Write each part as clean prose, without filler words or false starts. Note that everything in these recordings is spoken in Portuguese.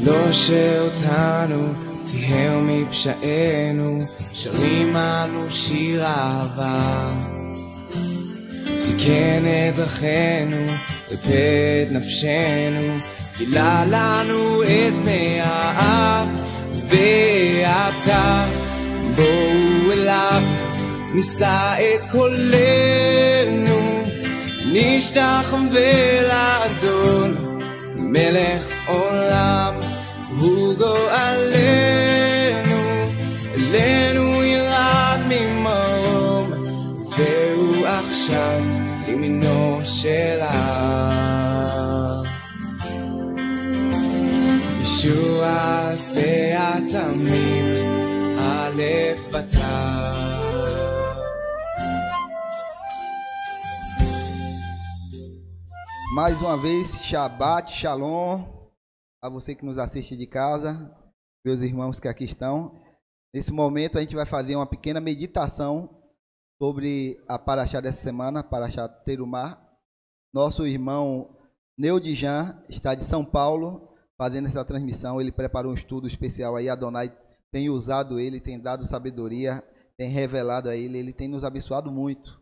לא שאותנו תיהר מפשענו, שרים אנו שיר אהבה. תיקן את דרכינו, ריפא את נפשנו, גילה לנו את מי האב. ועתה בואו אליו, נישא את קולנו, נשתחווה לאדון, מלך עולם הוא גואלנו. אלינו ירד ממרום, והוא עכשיו לימינו של האב. ישוע עשה התמים, א' בתר. Mais uma vez, Shabbat Shalom a você que nos assiste de casa, meus irmãos que aqui estão. Nesse momento a gente vai fazer uma pequena meditação sobre a paraxá dessa semana, paraxá Terumá. Nosso irmão Neodijan está de São Paulo fazendo essa transmissão. Ele preparou um estudo especial aí, Adonai tem usado ele, tem dado sabedoria, tem revelado a ele tem nos abençoado muito.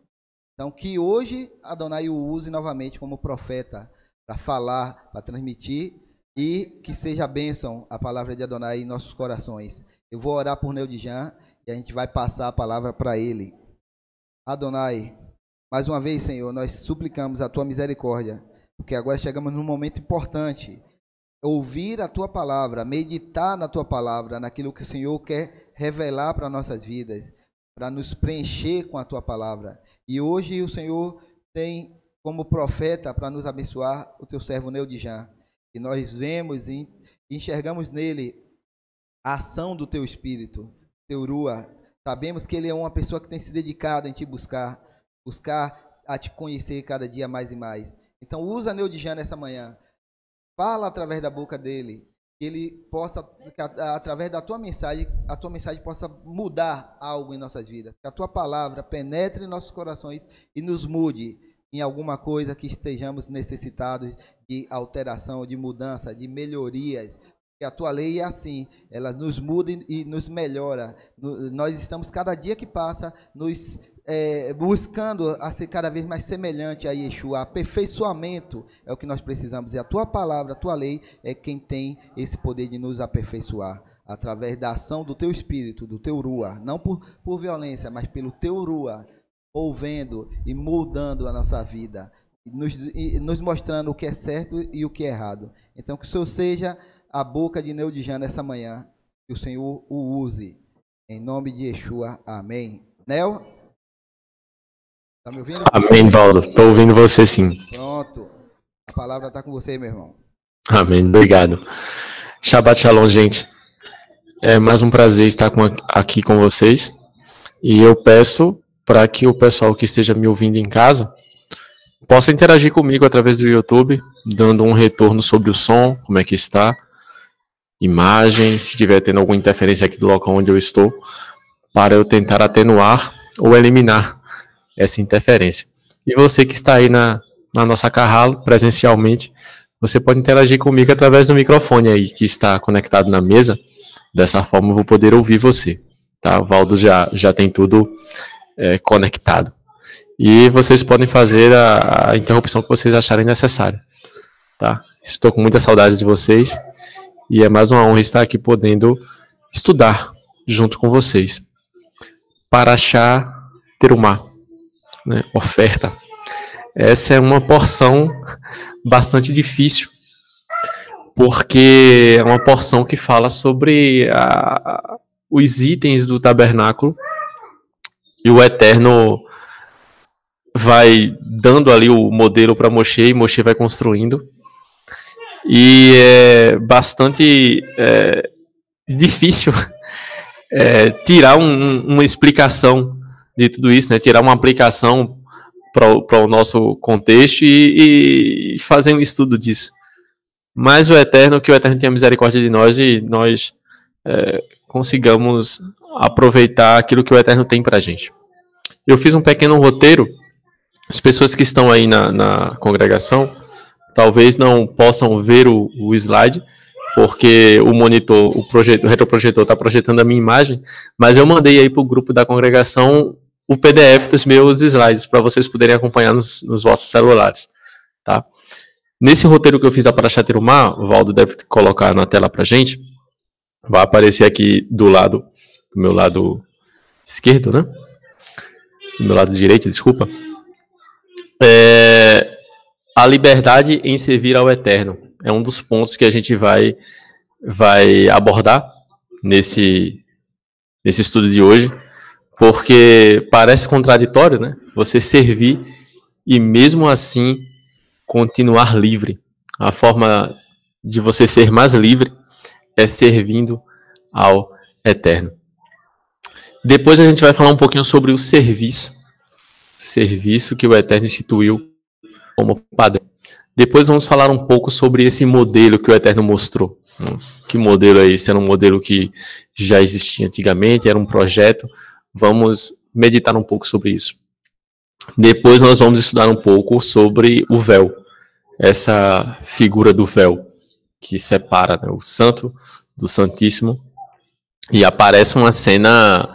Então, que hoje Adonai o use novamente como profeta para falar, para transmitir, e que seja bênção a palavra de Adonai em nossos corações. Eu vou orar por Neodijan e a gente vai passar a palavra para ele. Adonai, mais uma vez, Senhor, nós suplicamos a tua misericórdia, porque agora chegamos num momento importante. Ouvir a tua palavra, meditar na tua palavra, naquilo que o Senhor quer revelar para nossas vidas, para nos preencher com a tua palavra. E hoje o Senhor tem como profeta para nos abençoar o teu servo Neodijan. E nós vemos e enxergamos nele a ação do teu Espírito, teu Rua. Sabemos que ele é uma pessoa que tem se dedicado em te buscar a te conhecer cada dia mais e mais. Então usa Neodijan nessa manhã. Fala através da boca dele. Que ele possa, através da tua mensagem, a tua mensagem possa mudar algo em nossas vidas. Que a tua palavra penetre em nossos corações e nos mude em alguma coisa que estejamos necessitados de alteração, de mudança, de melhorias. Que a tua lei é assim, ela nos muda e nos melhora. Nós estamos, cada dia que passa, nos buscando a ser cada vez mais semelhante a Yeshua. Aperfeiçoamento é o que nós precisamos. E a tua palavra, a tua lei, é quem tem esse poder de nos aperfeiçoar. Através da ação do teu Espírito, do teu Rua. Não por violência, mas pelo teu Rua. Movendo e moldando a nossa vida. Nos mostrando o que é certo e o que é errado. Então que o Senhor seja a boca de Neodijan nessa manhã, que o Senhor o use, em nome de Yeshua, amém. Nel, tá me ouvindo? Amém, Valdo, estou ouvindo você sim. Pronto, a palavra está com você, meu irmão. Amém, obrigado. Shabbat Shalom, gente. É mais um prazer estar aqui com vocês, e eu peço para que o pessoal que esteja me ouvindo em casa possa interagir comigo através do YouTube, dando um retorno sobre o som, como é que está, imagem, se estiver tendo alguma interferência aqui do local onde eu estou, para eu tentar atenuar ou eliminar essa interferência. E você que está aí na nossa Carralo, presencialmente, você pode interagir comigo através do microfone aí, que está conectado na mesa. Dessa forma eu vou poder ouvir você. Tá? O Valdo já tem tudo conectado. E vocês podem fazer a interrupção que vocês acharem necessário. Tá? Estou com muita saudade de vocês. E é mais uma honra estar aqui podendo estudar junto com vocês. Paraxá Terumá, né? Oferta. Essa é uma porção bastante difícil, porque é uma porção que fala sobre os itens do tabernáculo, e o Eterno vai dando ali o modelo para Moshe, e Moshe vai construindo. E é bastante difícil tirar uma explicação de tudo isso, né? Tirar uma aplicação para o nosso contexto e fazer um estudo disso. Mas que o Eterno tenha misericórdia de nós e nós consigamos aproveitar aquilo que o Eterno tem para a gente. Eu fiz um pequeno roteiro. As pessoas que estão aí na congregação talvez não possam ver o slide, porque o monitor, o retroprojetor está projetando a minha imagem, mas eu mandei aí para o grupo da congregação o PDF dos meus slides, para vocês poderem acompanhar nos vossos celulares, tá? Nesse roteiro que eu fiz da Paraxá Terumá, o Valdo deve colocar na tela para gente, vai aparecer aqui do meu lado esquerdo, né? Do meu lado direito, desculpa. A liberdade em servir ao Eterno. É um dos pontos que a gente vai abordar nesse estudo de hoje, porque parece contraditório, né? Você servir e mesmo assim continuar livre. A forma de você ser mais livre é servindo ao Eterno. Depois a gente vai falar um pouquinho sobre o serviço que o Eterno instituiu como padrão. Depois vamos falar um pouco sobre esse modelo que o Eterno mostrou. Que modelo é esse? Era um modelo que já existia antigamente, era um projeto. Vamos meditar um pouco sobre isso. Depois nós vamos estudar um pouco sobre o véu. Essa figura do véu que separa, né, o santo do santíssimo. E aparece uma cena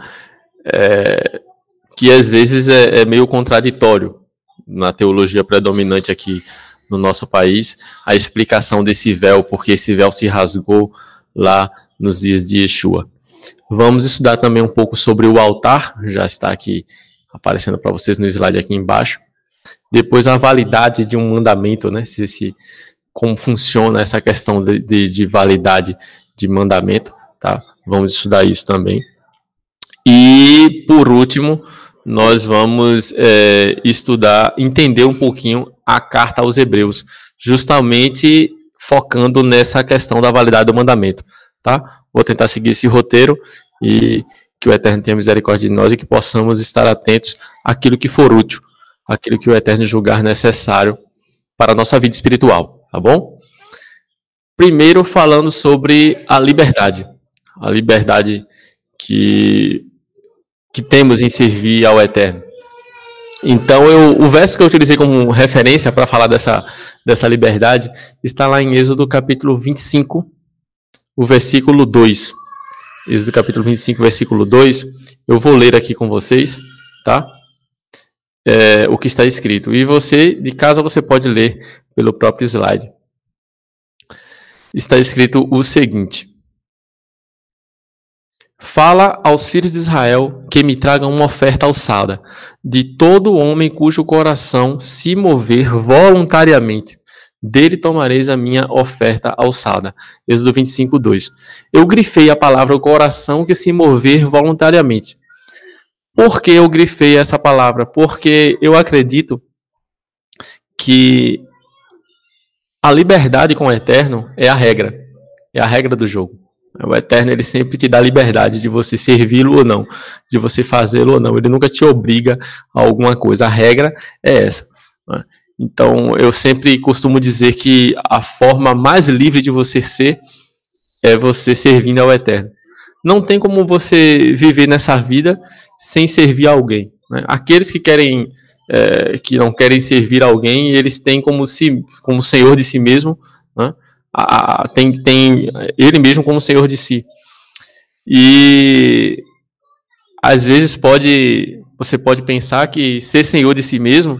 que às vezes é meio contraditório na teologia predominante aqui no nosso país, a explicação desse véu, porque esse véu se rasgou lá nos dias de Yeshua. Vamos estudar também um pouco sobre o altar, já está aqui aparecendo para vocês no slide aqui embaixo. Depois a validade de um mandamento, né? Como funciona essa questão de validade de mandamento, tá? Vamos estudar isso também. E, por último, nós vamos entender um pouquinho a carta aos Hebreus, justamente focando nessa questão da validade do mandamento, tá? Vou tentar seguir esse roteiro e que o Eterno tenha misericórdia de nós e que possamos estar atentos àquilo que for útil, àquilo que o Eterno julgar necessário para a nossa vida espiritual, tá bom? Primeiro, falando sobre a liberdade que temos em servir ao Eterno. Então, o verso que eu utilizei como referência para falar dessa liberdade está lá em Êxodo capítulo 25, o versículo 2. Êxodo capítulo 25, versículo 2. Eu vou ler aqui com vocês, tá? O que está escrito. E você, de casa, você pode ler pelo próprio slide. Está escrito o seguinte: fala aos filhos de Israel que me tragam uma oferta alçada, de todo homem cujo coração se mover voluntariamente. Dele tomareis a minha oferta alçada. Êxodo 25, 2. Eu grifei a palavra coração que se mover voluntariamente. Por que eu grifei essa palavra? Porque eu acredito que a liberdade com o Eterno é a regra do jogo. O Eterno, ele sempre te dá liberdade de você servi-lo ou não, de você fazê-lo ou não. Ele nunca te obriga a alguma coisa. A regra é essa. Então, eu sempre costumo dizer que a forma mais livre de você ser é você servindo ao Eterno. Não tem como você viver nessa vida sem servir a alguém, né? Aqueles que não querem servir a alguém, eles têm como senhor de si mesmo, né? Tem ele mesmo como senhor de si. E às vezes você pode pensar que ser senhor de si mesmo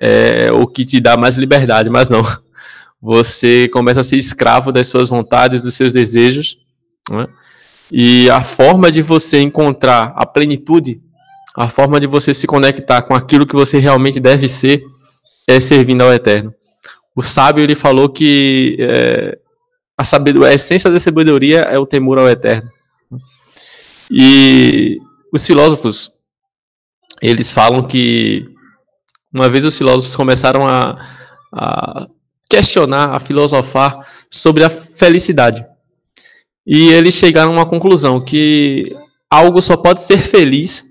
é o que te dá mais liberdade, mas não. Você começa a ser escravo das suas vontades, dos seus desejos, né? E a forma de você encontrar a plenitude, a forma de você se conectar com aquilo que você realmente deve ser, é servindo ao Eterno. O sábio, ele falou que a essência da sabedoria é o temor ao Eterno. E os filósofos, eles falam que uma vez os filósofos começaram a questionar, a filosofar sobre a felicidade. E eles chegaram a uma conclusão, que algo só pode ser feliz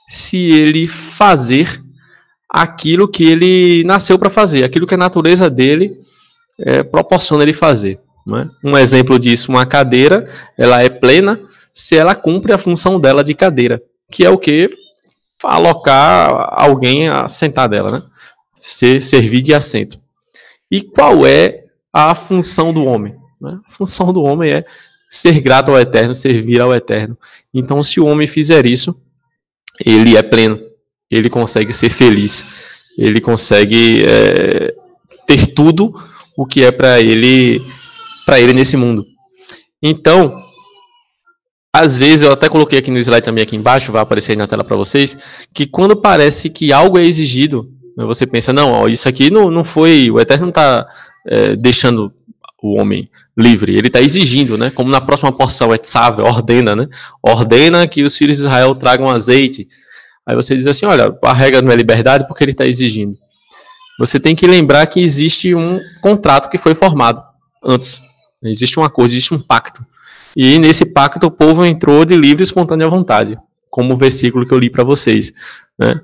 se ele fazer aquilo que ele nasceu para fazer, aquilo que a natureza dele proporciona ele fazer, né? Um exemplo disso, uma cadeira, ela é plena se ela cumpre a função dela de cadeira, que é o que? Alocar alguém a sentar dela, né? Servir de assento. E qual é a função do homem? Né? A função do homem é ser grato ao Eterno, servir ao Eterno. Então, se o homem fizer isso, ele é pleno, ele consegue ser feliz, ele consegue ter tudo o que é para ele nesse mundo. Então, às vezes, eu até coloquei aqui no slide também aqui embaixo, vai aparecer aí na tela para vocês, que quando parece que algo é exigido, você pensa, não, ó, isso aqui não foi, o Eterno não está deixando o homem livre, ele está exigindo, né? Como na próxima porção, Etzav, ordena, né? Ordena que os filhos de Israel tragam azeite. Aí você diz assim, olha, a regra não é liberdade porque ele está exigindo. Você tem que lembrar que existe um contrato que foi formado antes. Existe um acordo, existe um pacto. E nesse pacto o povo entrou de livre e espontânea vontade, como o versículo que eu li para vocês, né?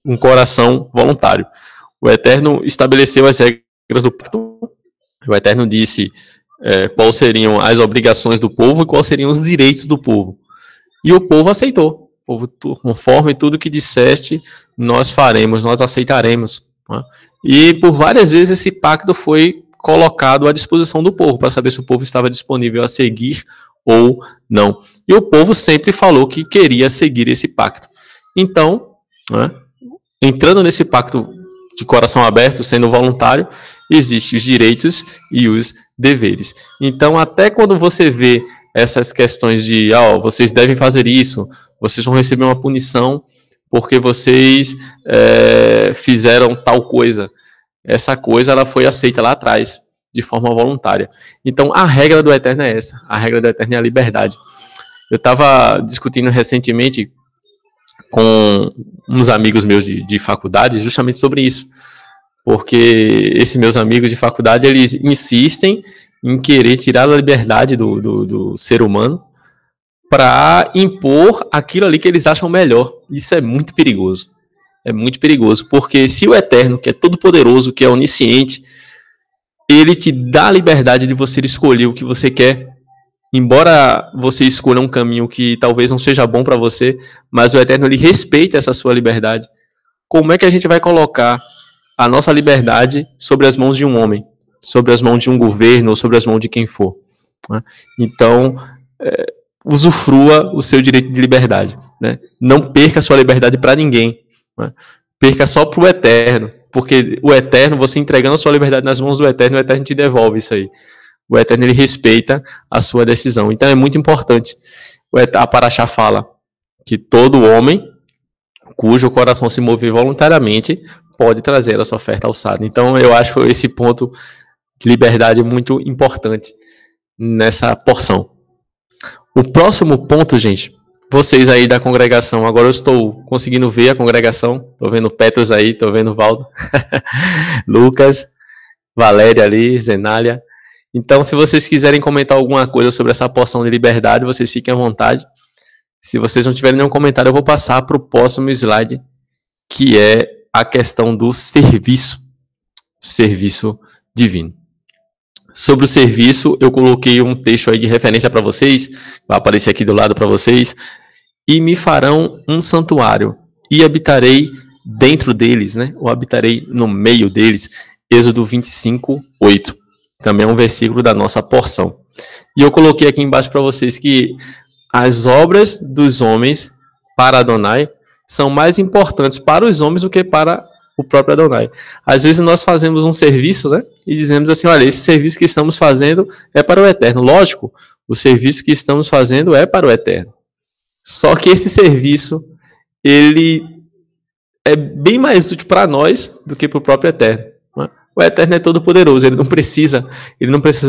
Um coração voluntário. O Eterno estabeleceu as regras do pacto. O Eterno disse quais seriam as obrigações do povo e quais seriam os direitos do povo. E o povo aceitou. O povo, conforme tudo que disseste, nós faremos, nós aceitaremos. Né? E por várias vezes esse pacto foi colocado à disposição do povo, para saber se o povo estava disponível a seguir ou não. E o povo sempre falou que queria seguir esse pacto. Então, né, entrando nesse pacto de coração aberto, sendo voluntário, existem os direitos e os deveres. Então, até quando você vê essas questões de, vocês devem fazer isso, vocês vão receber uma punição porque vocês fizeram tal coisa. Essa coisa ela foi aceita lá atrás, de forma voluntária. Então, a regra do Eterno é essa. A regra do Eterno é a liberdade. Eu estava discutindo recentemente com uns amigos meus de faculdade justamente sobre isso. Porque esses meus amigos de faculdade, eles insistem em querer tirar a liberdade do ser humano para impor aquilo ali que eles acham melhor. Isso é muito perigoso. É muito perigoso, porque se o Eterno, que é todo-poderoso, que é onisciente, ele te dá a liberdade de você escolher o que você quer, embora você escolha um caminho que talvez não seja bom para você, mas o Eterno ele respeita essa sua liberdade. Como é que a gente vai colocar a nossa liberdade sobre as mãos de um homem, sobre as mãos de um governo ou sobre as mãos de quem for? Né? Então, usufrua o seu direito de liberdade. Né? Não perca a sua liberdade para ninguém. Né? Perca só para o Eterno. Porque o Eterno, você entregando a sua liberdade nas mãos do Eterno, o Eterno te devolve isso aí. O Eterno, ele respeita a sua decisão. Então, é muito importante. A Paraxá fala que todo homem cujo coração se mover voluntariamente pode trazer a sua oferta alçada. Então, eu acho esse ponto de liberdade muito importante nessa porção. O próximo ponto, gente, vocês aí da congregação, agora eu estou conseguindo ver a congregação, estou vendo Petros aí, estou vendo Valdo, Lucas, Valéria ali, Zenália. Então, se vocês quiserem comentar alguma coisa sobre essa porção de liberdade, vocês fiquem à vontade. Se vocês não tiverem nenhum comentário, eu vou passar para o próximo slide, que é a questão do serviço divino. Sobre o serviço, eu coloquei um texto aí de referência para vocês, vai aparecer aqui do lado para vocês. E me farão um santuário, e habitarei dentro deles, né? Ou habitarei no meio deles. Êxodo 25, 8. Também é um versículo da nossa porção. E eu coloquei aqui embaixo para vocês que as obras dos homens para Adonai são mais importantes para os homens do que para o próprio Adonai. Às vezes nós fazemos um serviço, né? E dizemos assim, olha, esse serviço que estamos fazendo é para o Eterno. Lógico, o serviço que estamos fazendo é para o Eterno. Só que esse serviço, ele é bem mais útil para nós do que para o próprio Eterno. Né? O Eterno é todo poderoso, ele não precisa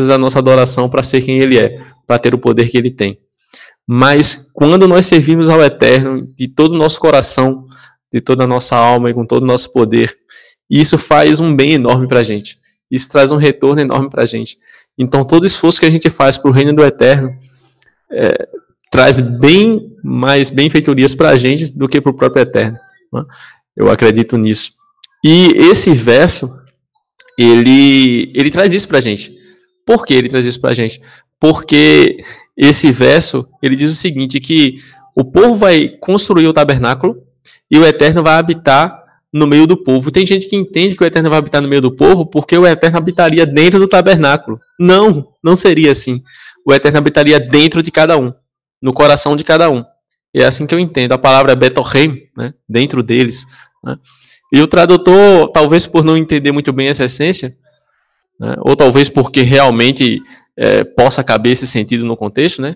da nossa adoração para ser quem ele é, para ter o poder que ele tem. Mas quando nós servimos ao Eterno de todo o nosso coração, de toda a nossa alma e com todo o nosso poder, isso faz um bem enorme para a gente. Isso traz um retorno enorme para a gente. Então todo esforço que a gente faz para o reino do Eterno traz bem mais benfeitorias para a gente do que para o próprio Eterno. Né? Eu acredito nisso. E esse verso, ele traz isso para a gente. Por que ele traz isso para a gente? Porque esse verso, ele diz o seguinte, que o povo vai construir o tabernáculo e o Eterno vai habitar no meio do povo. Tem gente que entende que o Eterno vai habitar no meio do povo porque o Eterno habitaria dentro do tabernáculo. Não, não seria assim. O Eterno habitaria dentro de cada um, no coração de cada um. E é assim que eu entendo. A palavra é Betohem, né? Dentro deles. Né? E o tradutor, talvez por não entender muito bem essa essência, né? Ou talvez porque realmente possa caber esse sentido no contexto, né?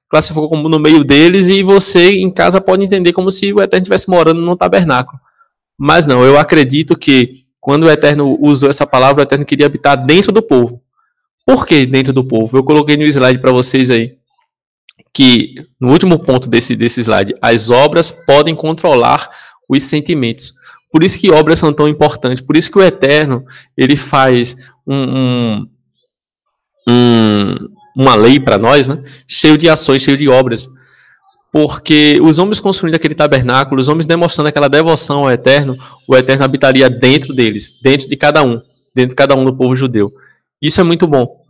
Classificou como no meio deles, e você em casa pode entender como se o Eterno estivesse morando no tabernáculo. Mas não, eu acredito que quando o Eterno usou essa palavra, o Eterno queria habitar dentro do povo. Por que dentro do povo? Eu coloquei no slide para vocês aí, que no último ponto desse slide, as obras podem controlar os sentimentos. Por isso que obras são tão importantes, por isso que o Eterno ele faz uma lei para nós, né? Cheio de ações, cheio de obras. Porque os homens construindo aquele tabernáculo, os homens demonstrando aquela devoção ao Eterno, o Eterno habitaria dentro deles, dentro de cada um do povo judeu. Isso é muito bom.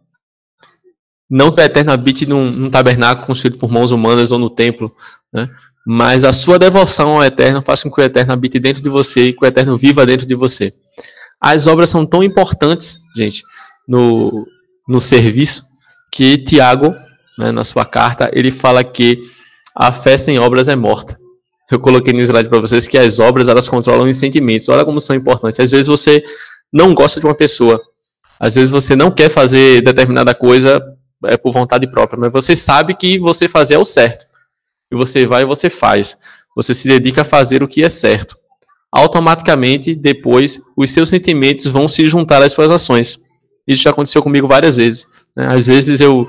Não que o Eterno habite num tabernáculo construído por mãos humanas ou no templo, né? Mas a sua devoção ao Eterno faz com que o Eterno habite dentro de você e que o Eterno viva dentro de você. As obras são tão importantes, gente, no serviço, que Tiago, né, na sua carta, ele fala que a fé sem obras é morta. Eu coloquei no slide para vocês que as obras, elas controlam os sentimentos. Olha como são importantes. Às vezes você não gosta de uma pessoa. Às vezes você não quer fazer determinada coisa por vontade própria, mas você sabe que você fazer é o certo. E você vai e você faz. Você se dedica a fazer o que é certo. Automaticamente, depois, os seus sentimentos vão se juntar às suas ações. Isso já aconteceu comigo várias vezes. Né? Às vezes eu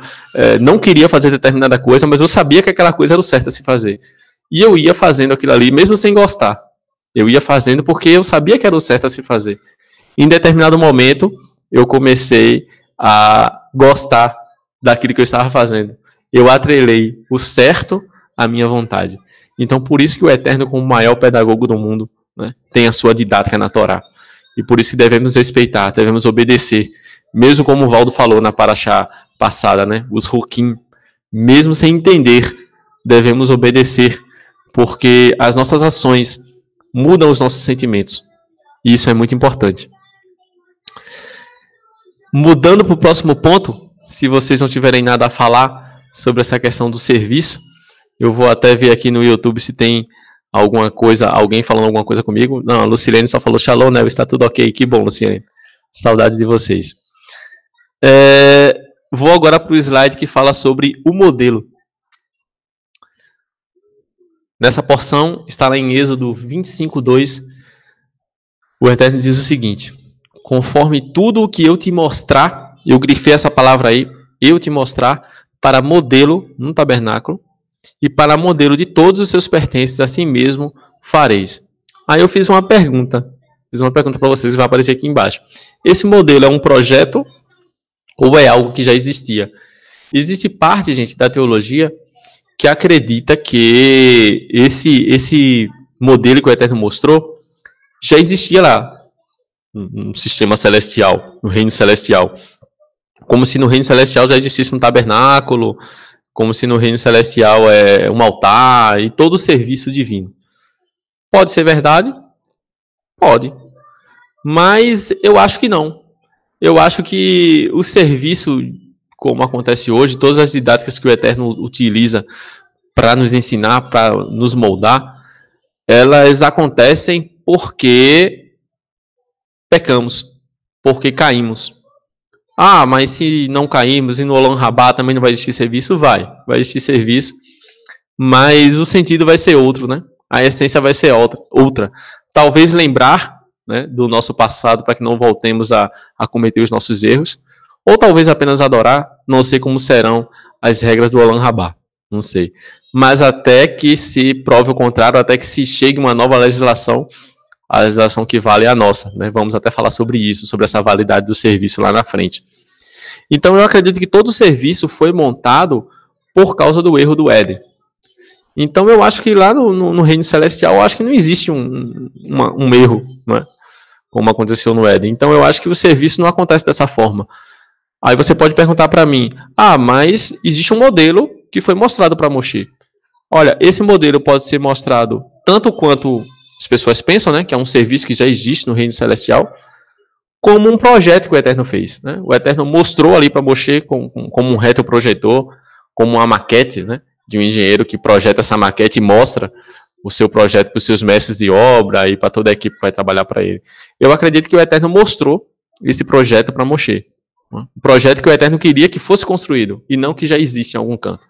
não queria fazer determinada coisa, mas eu sabia que aquela coisa era o certo a se fazer. E eu ia fazendo aquilo ali, mesmo sem gostar. Eu ia fazendo porque eu sabia que era o certo a se fazer. Em determinado momento, eu comecei a gostar daquilo que eu estava fazendo. Eu atrelei o certo à minha vontade. Então, por isso que o Eterno, como o maior pedagogo do mundo, né, tem a sua didática na Torá. E por isso que devemos respeitar, devemos obedecer. Mesmo como o Valdo falou na paraxá passada, né, os Hukim, mesmo sem entender, devemos obedecer, porque as nossas ações mudam os nossos sentimentos. E isso é muito importante. Mudando para o próximo ponto, se vocês não tiverem nada a falar sobre essa questão do serviço, eu vou até ver aqui no YouTube se tem alguma coisa, alguém falando alguma coisa comigo. Não, a Lucilene só falou shalom, né? Está tudo ok. Que bom, Lucilene. Saudade de vocês. Vou agora para o slide que fala sobre o modelo. Nessa porção, está lá em Êxodo 25:2, o Eterno diz o seguinte: conforme tudo o que eu te mostrar, eu grifei essa palavra aí, eu te mostrar, para modelo no tabernáculo, e para modelo de todos os seus pertences, assim mesmo fareis. Aí eu fiz uma pergunta para vocês, que vai aparecer aqui embaixo. Esse modelo é um projeto ou é algo que já existia? Existe parte, gente, da teologia que acredita que esse modelo que o Eterno mostrou já existia lá, no sistema celestial, no reino celestial. Como se no reino celestial já existisse um tabernáculo, como se no reino celestial é um altar e todo o serviço divino. Pode ser verdade? Pode. Mas eu acho que não. Eu acho que o serviço, como acontece hoje, todas as didáticas que o Eterno utiliza para nos ensinar, para nos moldar, elas acontecem porque pecamos, porque caímos. Ah, mas se não caímos e no Olam Rabá também não vai existir serviço? Vai existir serviço, mas o sentido vai ser outro, né? A essência vai ser outra. Talvez lembrar, né, do nosso passado para que não voltemos a cometer os nossos erros, ou talvez apenas adorar, não sei como serão as regras do Olam Rabá, não sei. Mas até que se prove o contrário, até que se chegue uma nova legislação, a legislação que vale a nossa, né? Vamos até falar sobre isso, sobre essa validade do serviço lá na frente. Então eu acredito que todo o serviço foi montado por causa do erro do Éden. Então eu acho que lá no reino celestial, eu acho que não existe um erro, né? Como aconteceu no Éden. Então eu acho que o serviço não acontece dessa forma. Aí você pode perguntar para mim, mas existe um modelo que foi mostrado para Moshe. Olha, esse modelo pode ser mostrado tanto quanto as pessoas pensam, né, que é um serviço que já existe no reino celestial, como um projeto que o Eterno fez. Né? O Eterno mostrou ali para Moshe como um retroprojetor, como uma maquete, né, de um engenheiro que projeta essa maquete e mostra o seu projeto para os seus mestres de obra e para toda a equipe que vai trabalhar para ele. Eu acredito que o Eterno mostrou esse projeto para Moshe. Né? Um projeto que o Eterno queria que fosse construído e não que já existe em algum canto.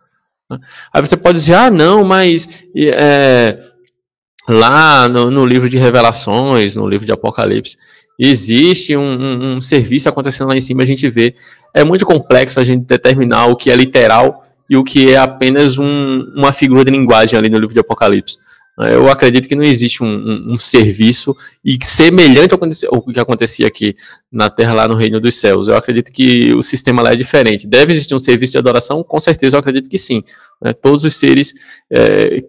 Né? Aí você pode dizer, ah, não, mas lá no livro de Revelações, no livro de Apocalipse, existe um serviço acontecendo lá em cima, a gente vê. É muito complexo a gente determinar o que é literal e o que é apenas uma figura de linguagem ali no livro de Apocalipse. Eu acredito que não existe um serviço e semelhante ao que acontecia aqui na Terra, lá no Reino dos Céus. Eu acredito que o sistema lá é diferente. Deve existir um serviço de adoração? Com certeza eu acredito que sim. Todos os seres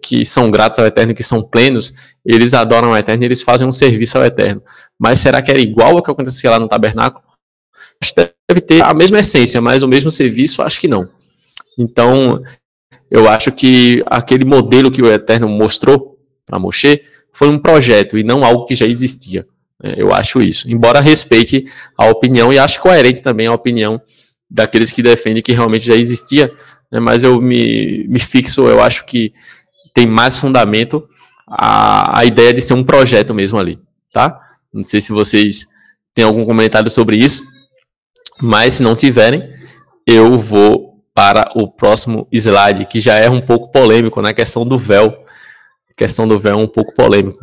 que são gratos ao Eterno, que são plenos, eles adoram ao Eterno e eles fazem um serviço ao Eterno. Mas será que era igual ao que acontecia lá no tabernáculo? Acho que deve ter a mesma essência, mas o mesmo serviço, acho que não. Então, eu acho que aquele modelo que o Eterno mostrou para Moshe foi um projeto e não algo que já existia. Eu acho isso. Embora respeite a opinião e acho coerente também a opinião daqueles que defendem que realmente já existia, mas eu me fixo, eu acho que tem mais fundamento a ideia de ser um projeto mesmo ali, tá? Não sei se vocês têm algum comentário sobre isso, mas se não tiverem, eu vou para o próximo slide, que já é um pouco polêmico, né? A questão do véu. A questão do véu é um pouco polêmico.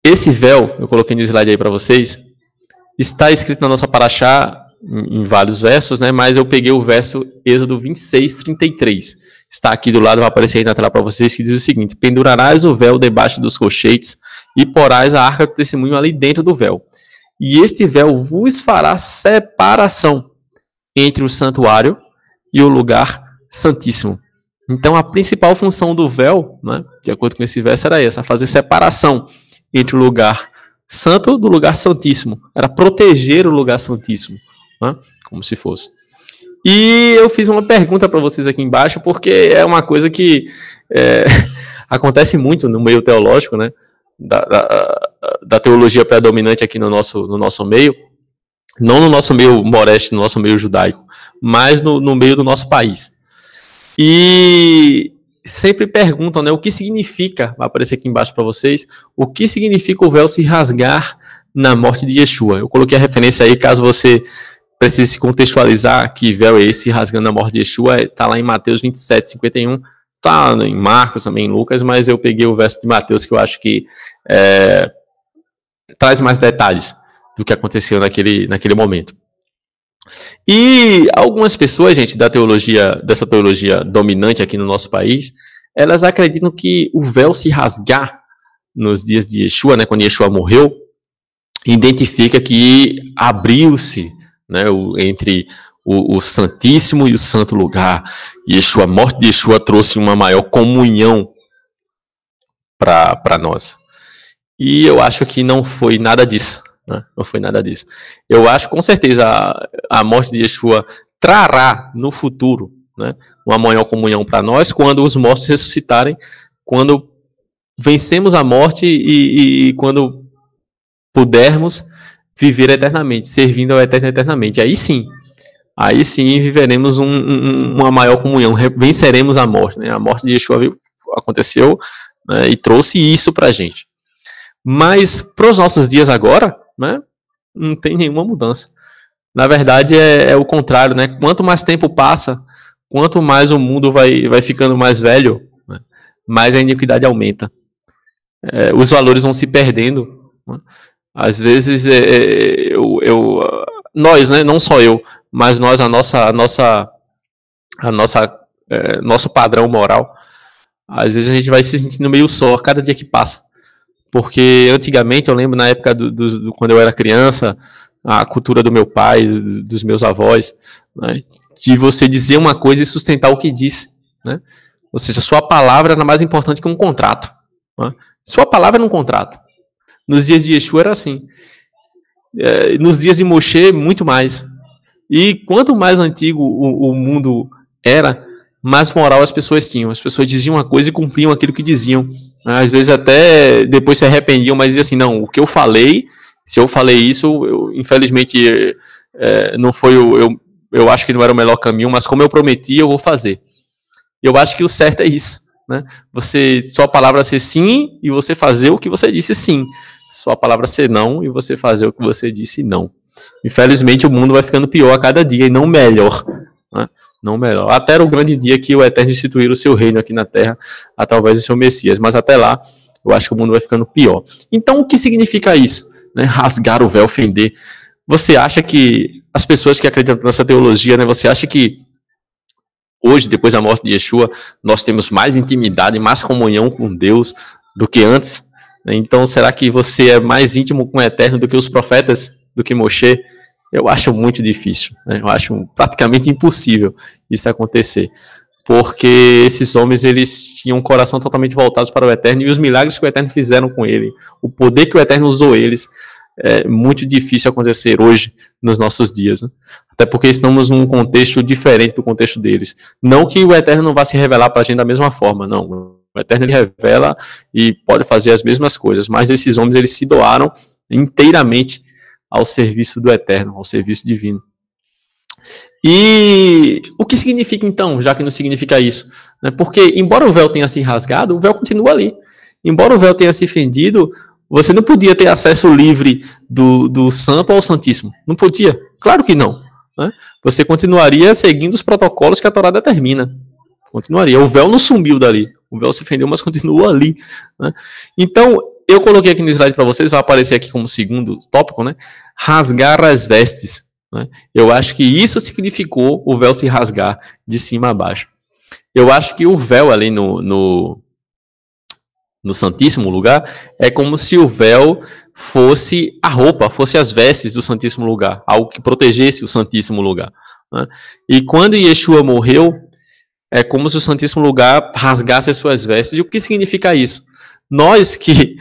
Esse véu, eu coloquei no slide aí para vocês, está escrito na nossa paraxá em vários versos, né? Mas eu peguei o verso Êxodo 26:33. Está aqui do lado, vai aparecer aí na tela para vocês, que diz o seguinte: pendurarás o véu debaixo dos colchetes e porás a arca do testemunho ali dentro do véu. E este véu vos fará separação entre o santuário e o lugar santíssimo. Então, a principal função do véu, né, de acordo com esse verso, era essa: fazer separação entre o lugar santo do lugar santíssimo. Era proteger o lugar santíssimo, né, como se fosse. E eu fiz uma pergunta para vocês aqui embaixo, porque é uma coisa que acontece muito no meio teológico, né, da teologia predominante aqui no nosso meio. Não no nosso meio moreste, no nosso meio judaico, mas no meio do nosso país. E sempre perguntam, né, o que significa, vai aparecer aqui embaixo para vocês, o que significa o véu se rasgar na morte de Yeshua. Eu coloquei a referência aí, caso você precise se contextualizar, que véu é esse rasgando na morte de Yeshua, está lá em Mateus 27:51, está em Marcos, também em Lucas, mas eu peguei o verso de Mateus, que eu acho que traz mais detalhes do que aconteceu naquele momento. E algumas pessoas, gente, dessa teologia dominante aqui no nosso país, elas acreditam que o véu se rasgar nos dias de Yeshua, né, quando Yeshua morreu, identifica que abriu-se, né, entre o Santíssimo e o Santo Lugar. A morte de Yeshua trouxe uma maior comunhão para nós. E eu acho que não foi nada disso. Não foi nada disso. Eu acho, com certeza, a morte de Yeshua trará no futuro, né, uma maior comunhão para nós, quando os mortos ressuscitarem, quando vencemos a morte e quando pudermos viver eternamente, servindo ao Eterno eternamente. Aí sim viveremos uma maior comunhão, venceremos a morte. Né? A morte de Yeshua aconteceu, né, e trouxe isso para a gente. Mas para os nossos dias agora, né, não tem nenhuma mudança. Na verdade, é o contrário, né? Quanto mais tempo passa, quanto mais o mundo vai ficando mais velho, né, mais a iniquidade aumenta. Os valores vão se perdendo. Né? Às vezes, nós, né, não só eu, mas nós, nosso padrão moral, às vezes a gente vai se sentindo meio só a cada dia que passa. Porque antigamente, eu lembro na época quando eu era criança, a cultura do meu pai, dos meus avós, né, de você dizer uma coisa e sustentar o que disse. Né? Ou seja, sua palavra era mais importante que um contrato. Né? Sua palavra era um contrato. Nos dias de Yeshua era assim. Nos dias de Moshe, muito mais. E quanto mais antigo o mundo era, mais moral as pessoas tinham. As pessoas diziam uma coisa e cumpriam aquilo que diziam. Às vezes até depois se arrependiam, mas diziam assim, não, o que eu falei, se eu falei isso, infelizmente não foi eu acho que não era o melhor caminho, mas como eu prometi, eu vou fazer. Eu acho que o certo é isso, né? Sua palavra ser sim e você fazer o que você disse sim. Sua palavra ser não e você fazer o que você disse não. Infelizmente o mundo vai ficando pior a cada dia e não melhor, né? Não melhor. Até era o grande dia que o Eterno instituir o seu reino aqui na terra, através do seu Messias. Mas até lá, eu acho que o mundo vai ficando pior. Então, o que significa isso? Né? Rasgar o véu, fender. Você acha que as pessoas que acreditam nessa teologia, né? Você acha que hoje, depois da morte de Yeshua, nós temos mais intimidade, mais comunhão com Deus do que antes? Né? Então, será que você é mais íntimo com o Eterno do que os profetas, do que Moshe? Eu acho muito difícil, né? Eu acho praticamente impossível isso acontecer, porque esses homens, eles tinham um coração totalmente voltados para o Eterno, e os milagres que o Eterno fizeram com ele, o poder que o Eterno usou eles, é muito difícil acontecer hoje, nos nossos dias, né? Até porque estamos num contexto diferente do contexto deles. Não que o Eterno não vá se revelar para a gente da mesma forma, não. O Eterno, ele revela e pode fazer as mesmas coisas, mas esses homens, eles se doaram inteiramente ao serviço do Eterno, ao serviço divino. E o que significa então, já que não significa isso? Porque, embora o véu tenha se rasgado, o véu continua ali. Embora o véu tenha se fendido, você não podia ter acesso livre do santo ao santíssimo. Não podia. Claro que não, né? Você continuaria seguindo os protocolos que a Torá determina. Continuaria. O véu não sumiu dali. O véu se fendeu, mas continua ali, né? Então, eu coloquei aqui no slide para vocês, vai aparecer aqui como segundo tópico, né? Rasgar as vestes, né? Eu acho que isso significou o véu se rasgar de cima a baixo. Eu acho que o véu ali no Santíssimo Lugar é como se o véu fosse a roupa, fosse as vestes do Santíssimo Lugar, algo que protegesse o Santíssimo Lugar, né? E quando Yeshua morreu, é como se o Santíssimo Lugar rasgasse as suas vestes. E o que significa isso? Nós que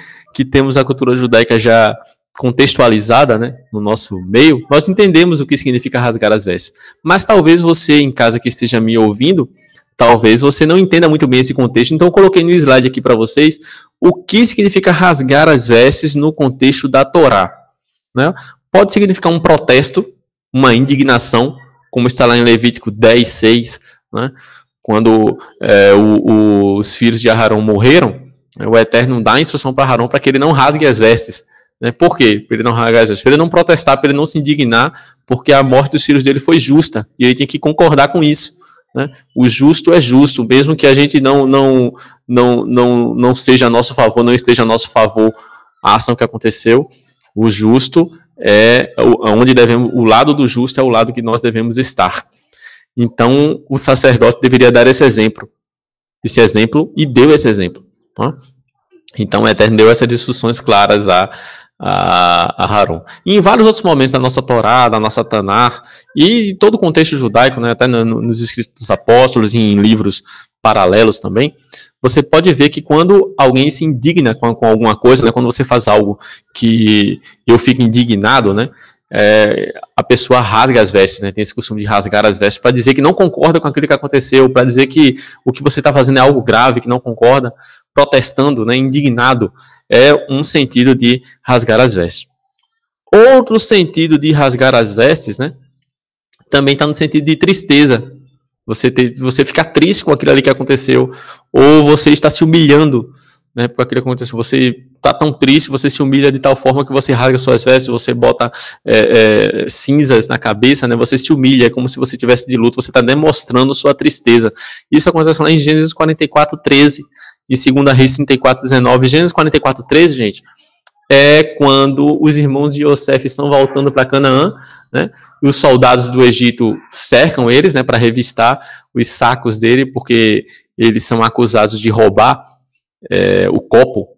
temos a cultura judaica já contextualizada, né, no nosso meio, nós entendemos o que significa rasgar as vestes. Mas talvez você em casa que esteja me ouvindo, talvez você não entenda muito bem esse contexto. Então eu coloquei no slide aqui para vocês o que significa rasgar as vestes no contexto da Torá, né? Pode significar um protesto, uma indignação, como está lá em Levítico 10:6, né? Quando os filhos de Aarão morreram, o Eterno dá a instrução para Aarão para que ele não rasgue as vestes, né? Por quê? Para ele não rasgar as vestes, para ele não protestar, para ele não se indignar, porque a morte dos filhos dele foi justa, e ele tinha que concordar com isso, né? O justo é justo, mesmo que a gente não seja a nosso favor, não esteja a nosso favor a ação que aconteceu. O justo é onde devemos, o lado do justo é o lado que nós devemos estar. Então, o sacerdote deveria dar esse exemplo, e deu esse exemplo, tá? Então, o Eterno deu essas instruções claras a Aarão. E em vários outros momentos da nossa Torá, da nossa Tanar, e todo o contexto judaico, né, até nos escritos dos apóstolos e em livros paralelos também, você pode ver que quando alguém se indigna com alguma coisa, né, quando você faz algo que eu fico indignado, né, a pessoa rasga as vestes, né? Tem esse costume de rasgar as vestes para dizer que não concorda com aquilo que aconteceu, para dizer que o que você está fazendo é algo grave, que não concorda, protestando, né? Indignado, é um sentido de rasgar as vestes. Outro sentido de rasgar as vestes, né? Também está no sentido de tristeza. Você ficar triste com aquilo ali que aconteceu, ou você está se humilhando, né, por aquilo que aconteceu. Você está tão triste, você se humilha de tal forma que você rasga suas vestes, você bota cinzas na cabeça, né, você se humilha, é como se você estivesse de luto, você está demonstrando sua tristeza. Isso acontece lá em Gênesis 44:13 e 2 Reis 34:19. Gênesis 44:13, gente, é quando os irmãos de Yosef estão voltando para Canaã, né, e os soldados do Egito cercam eles, né, para revistar os sacos dele, porque eles são acusados de roubar o copo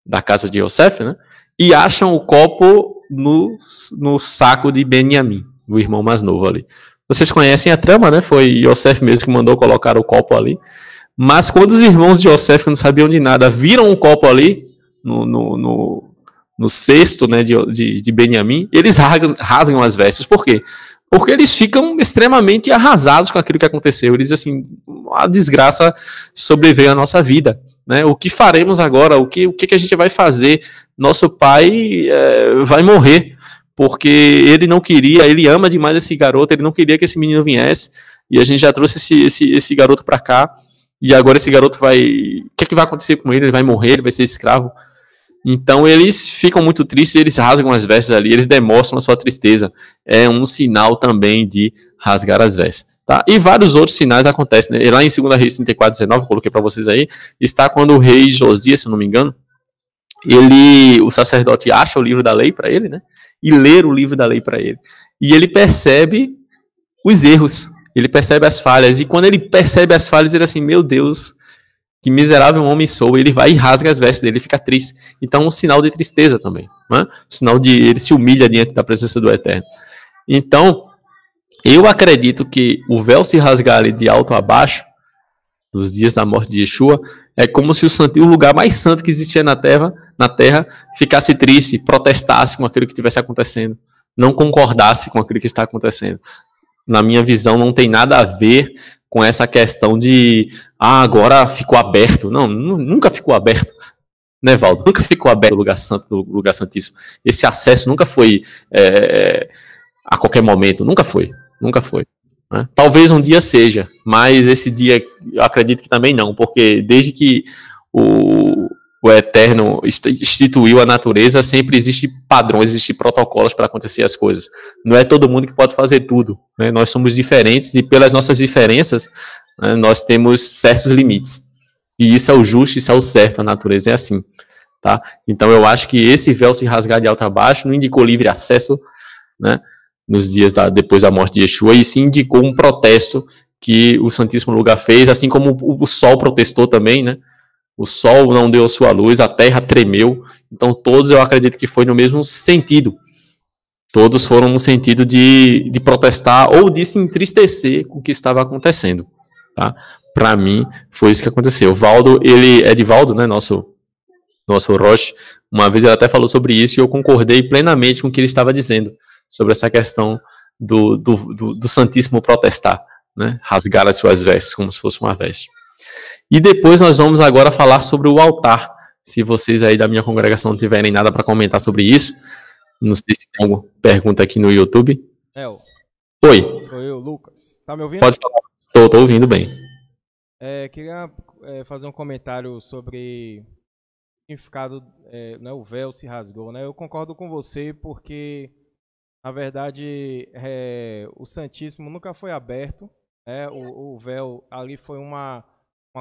da casa de Yosef, né, e acham o copo no saco de Benjamim, o irmão mais novo ali. Vocês conhecem a trama, né? Foi Yosef mesmo que mandou colocar o copo ali. Mas quando os irmãos de Yosef, que não sabiam de nada, viram o copo ali no cesto, né, de Benjamim, eles rasgam as vestes. Por quê? Porque eles ficam extremamente arrasados com aquilo que aconteceu. Eles dizem assim, a desgraça sobreveio à nossa vida, né? O que faremos agora? O que a gente vai fazer? Nosso pai vai morrer, porque ele não queria, ele ama demais esse garoto, ele não queria que esse menino viesse, e a gente já trouxe esse garoto para cá, e agora esse garoto vai... O que vai acontecer com ele? Ele vai morrer, ele vai ser escravo. Então eles ficam muito tristes, eles rasgam as vestes ali, eles demonstram a sua tristeza. É um sinal também de rasgar as vestes. Tá? E vários outros sinais acontecem, né? Lá em 2 Reis 34:19, coloquei para vocês aí, está quando o rei Josias, se eu não me engano, o sacerdote acha o livro da lei para ele, né? E ler o livro da lei para ele. E ele percebe os erros, ele percebe as falhas. E quando ele percebe as falhas, ele assim, meu Deus, que miserável homem sou. Ele vai e rasga as vestes dele, ele fica triste. Então, um sinal de tristeza também. Né? Um sinal de ele se humilha diante da presença do Eterno. Então, eu acredito que o véu se rasgar ali de alto a baixo, nos dias da morte de Yeshua, é como se o lugar mais santo que existia na terra ficasse triste, protestasse com aquilo que estivesse acontecendo, não concordasse com aquilo que está acontecendo. Na minha visão, não tem nada a ver com essa questão de agora ficou aberto. Não, nunca ficou aberto, né, Valdo? Nunca ficou aberto o lugar santo, o lugar santíssimo. Esse acesso nunca foi a qualquer momento, nunca foi. Né? Talvez um dia seja, mas esse dia eu acredito que também não, porque desde que o Eterno instituiu a natureza, sempre existe padrões, existe protocolos para acontecer as coisas. Não é todo mundo que pode fazer tudo, né? Nós somos diferentes e pelas nossas diferenças, né, nós temos certos limites. E isso é o justo, isso é o certo, a natureza é assim. Tá? Então eu acho que esse véu se rasgar de alto a baixo não indicou livre acesso, né, nos dias depois da morte de Yeshua, e sim indicou um protesto que o Santíssimo Lugar fez, assim como o sol protestou também, né? O sol não deu a sua luz, a terra tremeu. Então todos eu acredito que foi no mesmo sentido. Todos foram no sentido de protestar ou de se entristecer com o que estava acontecendo. Tá? Para mim, foi isso que aconteceu. O Valdo, ele é de Valdo, né? Nosso Roche. Uma vez ele até falou sobre isso e eu concordei plenamente com o que ele estava dizendo sobre essa questão do Santíssimo protestar, né? Rasgar as suas vestes, como se fosse uma veste. E depois nós vamos agora falar sobre o altar. Se vocês aí da minha congregação não tiverem nada para comentar sobre isso, não sei se tem alguma pergunta aqui no YouTube. Oi. Sou eu, Lucas. Tá me ouvindo? Pode falar. Estou ouvindo bem. Queria fazer um comentário sobre o significado, né, o véu se rasgou. Né? Eu concordo com você porque, na verdade, o Santíssimo nunca foi aberto. O véu ali foi uma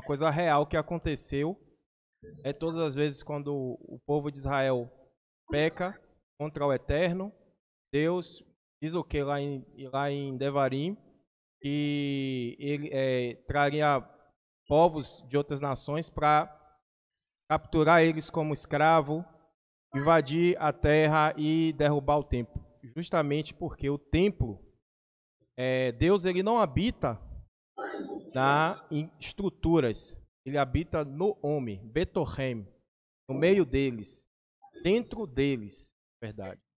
coisa real que aconteceu. Todas as vezes quando o povo de Israel peca contra o Eterno, Deus diz o que lá em Devarim? Que ele traria povos de outras nações para capturar eles como escravo, invadir a terra e derrubar o templo. Justamente porque o templo, Deus ele não habita em estruturas, ele habita no homem, Betohem, no meio deles, dentro deles,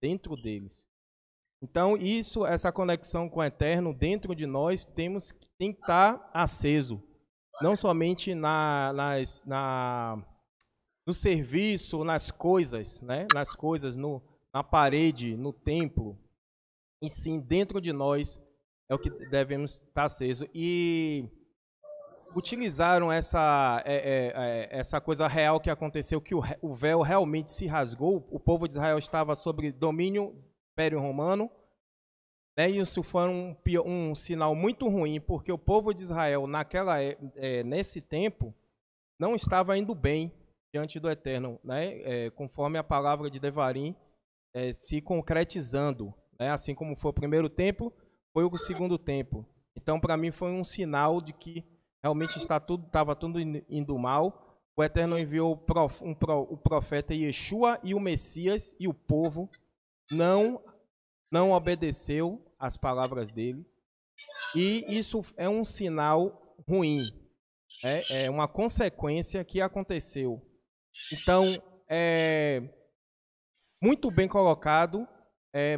dentro deles. Então, essa conexão com o Eterno dentro de nós tem que estar aceso. Não somente no serviço, nas coisas, né? Nas coisas, na parede, no templo. E sim, dentro de nós é o que devemos estar aceso. E utilizaram essa coisa real que aconteceu, que o véu realmente se rasgou. O povo de Israel estava sob domínio Império Romano, né? E isso foi um sinal muito ruim, porque o povo de Israel, nesse tempo, não estava indo bem diante do Eterno, né? Conforme a palavra de Devarim se concretizando, né? Assim como foi o primeiro templo, foi o segundo templo. Então, para mim, foi um sinal de que realmente estava tudo indo mal. O Eterno enviou o profeta Yeshua e o Messias, e o povo não obedeceu às palavras dele. E isso é um sinal ruim. É uma consequência que aconteceu. Então, muito bem colocado,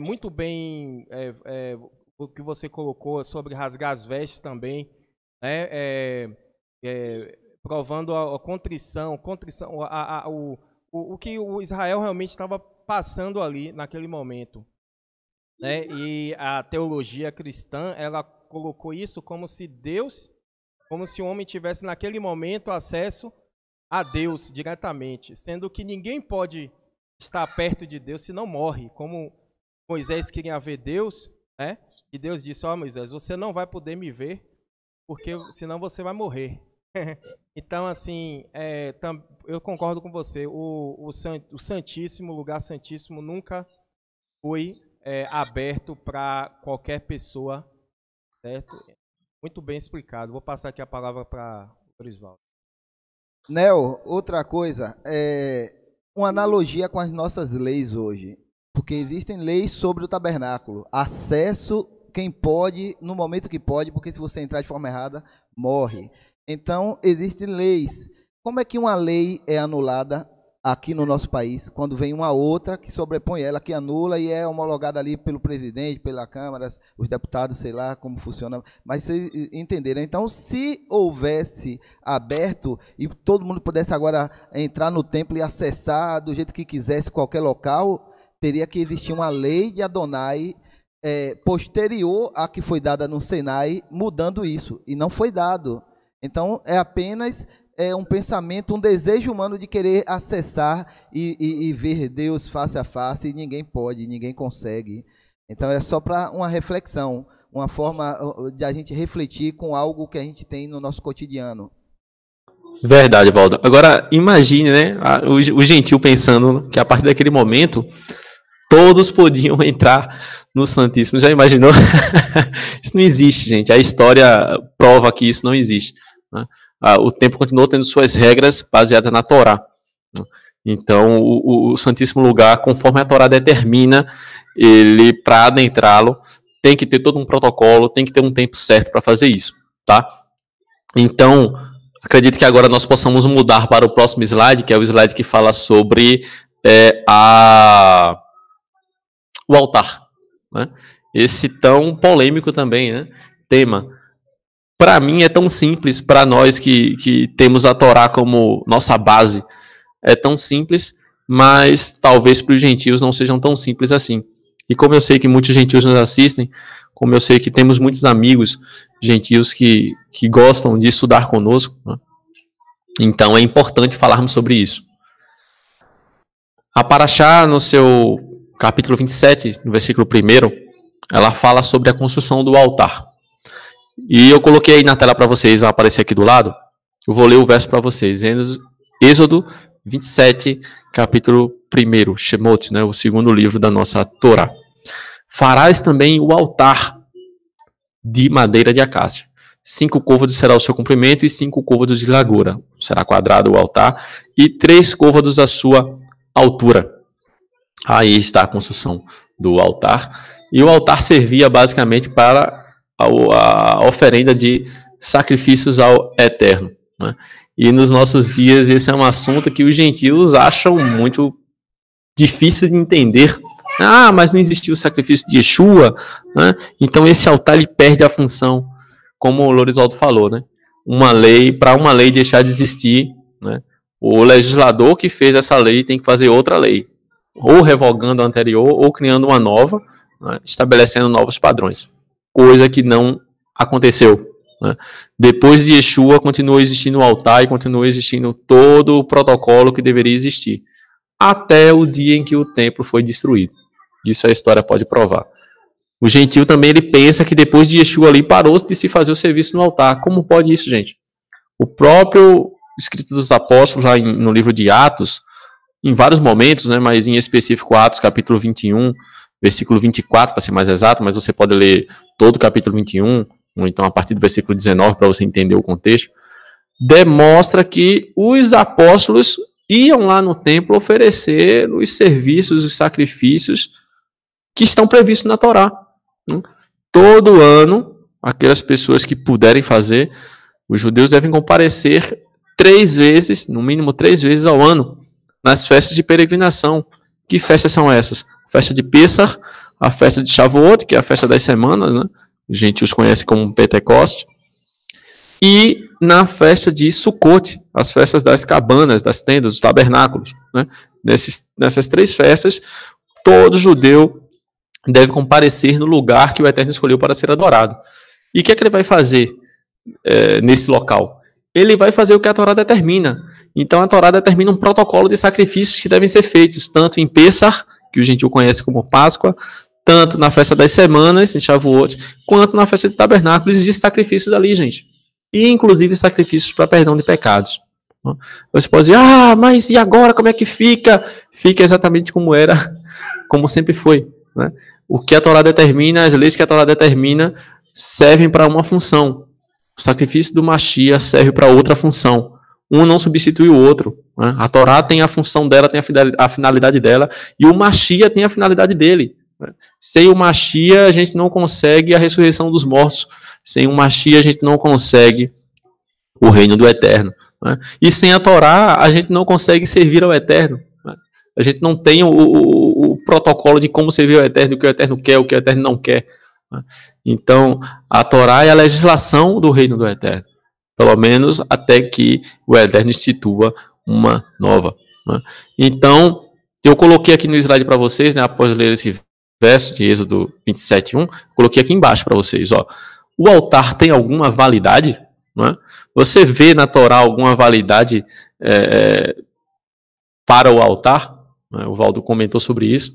muito bem o que você colocou sobre rasgar as vestes também. provando a contrição, o que o Israel realmente estava passando ali naquele momento, né? E a teologia cristã, ela colocou isso como se o homem tivesse naquele momento acesso a Deus diretamente, sendo que ninguém pode estar perto de Deus se não morre, como Moisés queria ver Deus, né? E Deus disse: ó, Moisés, você não vai poder me ver, porque senão você vai morrer. Então, assim, eu concordo com você, o Santíssimo, o lugar Santíssimo nunca foi aberto para qualquer pessoa, certo? Muito bem explicado. Vou passar aqui a palavra para o Orisvaldo. Nel, outra coisa, uma analogia com as nossas leis hoje, porque existem leis sobre o tabernáculo, acesso, quem pode, no momento que pode, porque se você entrar de forma errada, morre. Então, existem leis. Como é que uma lei é anulada aqui no nosso país, quando vem uma outra que sobrepõe ela, que anula e é homologada ali pelo presidente, pela Câmara, os deputados, sei lá como funciona, mas vocês entenderam. Então, se houvesse aberto e todo mundo pudesse agora entrar no templo e acessar do jeito que quisesse qualquer local, teria que existir uma lei de Adonai posterior à que foi dada no Sinai, mudando isso, e não foi dado. Então, é apenas um pensamento, um desejo humano de querer acessar e ver Deus face a face, e ninguém pode, ninguém consegue. Então, é só para uma reflexão, uma forma de a gente refletir com algo que a gente tem no nosso cotidiano. Verdade, Valdo. Agora, imagine, né, o gentil pensando que a partir daquele momento, todos podiam entrar no Santíssimo. Já imaginou? Isso não existe, gente. A história prova que isso não existe, né? O templo continuou tendo suas regras baseadas na Torá. Então, o Santíssimo Lugar, conforme a Torá determina, ele, para adentrá-lo, tem que ter todo um protocolo, tem que ter um tempo certo para fazer isso, tá? Então, acredito que agora nós possamos mudar para o próximo slide, que é o slide que fala sobre o altar, né? Esse tão polêmico também, né, tema. Para mim é tão simples, para nós que temos a Torá como nossa base, é tão simples, mas talvez para os gentios não sejam tão simples assim. E como eu sei que muitos gentios nos assistem, como eu sei que temos muitos amigos gentios que gostam de estudar conosco, né? Então é importante falarmos sobre isso. A Paraxá, no seu capítulo 27, no versículo 1, ela fala sobre a construção do altar. E eu coloquei aí na tela para vocês, vai aparecer aqui do lado. Eu vou ler o verso para vocês. Êxodo 27, capítulo 1, Shemot, né, o segundo livro da nossa Torá. Farás também o altar de madeira de acácia. 5 côvados será o seu comprimento e 5 côvados de largura. Será quadrado o altar. E 3 côvados a sua altura. Aí está a construção do altar. E o altar servia basicamente para a oferenda de sacrifícios ao Eterno, né? E nos nossos dias esse é um assunto que os gentios acham muito difícil de entender. Ah, mas não existiu o sacrifício de Yeshua, né? Então esse altar ele perde a função, como o Lorisvaldo falou, né? Para uma lei deixar de existir, né? O legislador que fez essa lei tem que fazer outra lei, ou revogando a anterior, ou criando uma nova, né? Estabelecendo novos padrões. Coisa que não aconteceu, né? Depois de Yeshua, continuou existindo o altar e continuou existindo todo o protocolo que deveria existir, até o dia em que o templo foi destruído. Isso a história pode provar. O gentio também ele pensa que depois de Yeshua ali parou de se fazer o serviço no altar. Como pode isso, gente? O próprio escrito dos apóstolos, lá no livro de Atos, em vários momentos, né, mas em específico Atos, capítulo 21, versículo 24, para ser mais exato, mas você pode ler todo o capítulo 21, ou então a partir do versículo 19, para você entender o contexto, demonstra que os apóstolos iam lá no templo oferecer os serviços, os sacrifícios que estão previstos na Torá. Todo ano, aquelas pessoas que puderem fazer, os judeus devem comparecer 3 vezes, no mínimo 3 vezes ao ano, nas festas de peregrinação. Que festas são essas? A festa de Pêssar, a festa de Shavuot, que é a festa das semanas, né? A gente os conhece como Pentecoste, e na festa de Sukkot, as festas das cabanas, das tendas, dos tabernáculos. Né? Nessas 3 festas, todo judeu deve comparecer no lugar que o Eterno escolheu para ser adorado. E o que é que ele vai fazer nesse local? Ele vai fazer o que a Torá determina. Então a Torá determina um protocolo de sacrifícios que devem ser feitos, tanto em Pessah, que o gentil conhece como Páscoa, tanto na festa das semanas, em Shavuot, quanto na festa de tabernáculos. Existem sacrifícios ali, gente. E inclusive sacrifícios para perdão de pecados. Você pode dizer, mas e agora como é que fica? Fica exatamente como era, como sempre foi. Né? O que a Torá determina, as leis que a Torá determina, servem para uma função. O sacrifício do Mashiach serve para outra função. Um não substitui o outro. Né? A Torá tem a função dela, tem a finalidade dela, e o Mashiach tem a finalidade dele. Né? Sem o Mashiach, a gente não consegue a ressurreição dos mortos. Sem o Mashiach, a gente não consegue o reino do Eterno. Né? E sem a Torá, a gente não consegue servir ao Eterno. Né? A gente não tem o protocolo de como servir ao Eterno, o que o Eterno quer, o que o Eterno não quer. Né? Então, a Torá é a legislação do reino do Eterno. Pelo menos até que o Eterno institua uma nova. Né? Então, eu coloquei aqui no slide para vocês, né, após ler esse verso de Êxodo 27:1, coloquei aqui embaixo para vocês. Ó, o altar tem alguma validade? Né? Você vê na Torá alguma validade para o altar? Né? O Valdo comentou sobre isso.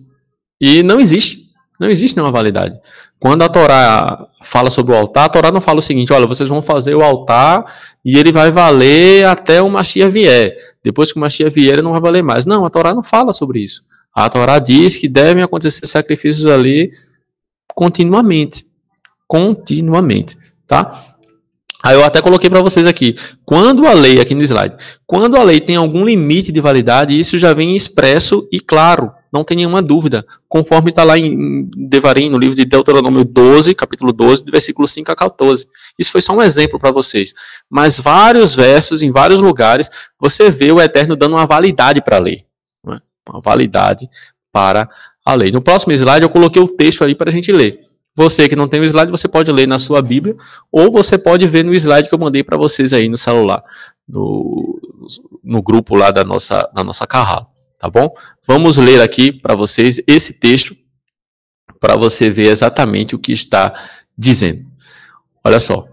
E não existe. Não existe nenhuma validade. Quando a Torá fala sobre o altar, a Torá não fala o seguinte, olha, vocês vão fazer o altar e ele vai valer até o Mashiach vier. Depois que o Mashiach vier, ele não vai valer mais. Não, a Torá não fala sobre isso. A Torá diz que devem acontecer sacrifícios ali continuamente. Continuamente, tá? Aí eu até coloquei para vocês aqui, quando a lei, aqui no slide, quando a lei tem algum limite de validade, isso já vem expresso e claro, não tem nenhuma dúvida, conforme está lá em Devarim, no livro de Deuteronômio 12, capítulo 12, do versículo 5 a 14. Isso foi só um exemplo para vocês. Mas vários versos, em vários lugares, você vê o Eterno dando uma validade para a lei. Né? Uma validade para a lei. No próximo slide eu coloquei o texto ali para a gente ler. Você que não tem o slide, você pode ler na sua Bíblia, ou você pode ver no slide que eu mandei para vocês aí no celular, no grupo lá da nossa Carrala, tá bom? Vamos ler aqui para vocês esse texto, para você ver exatamente o que está dizendo. Olha só,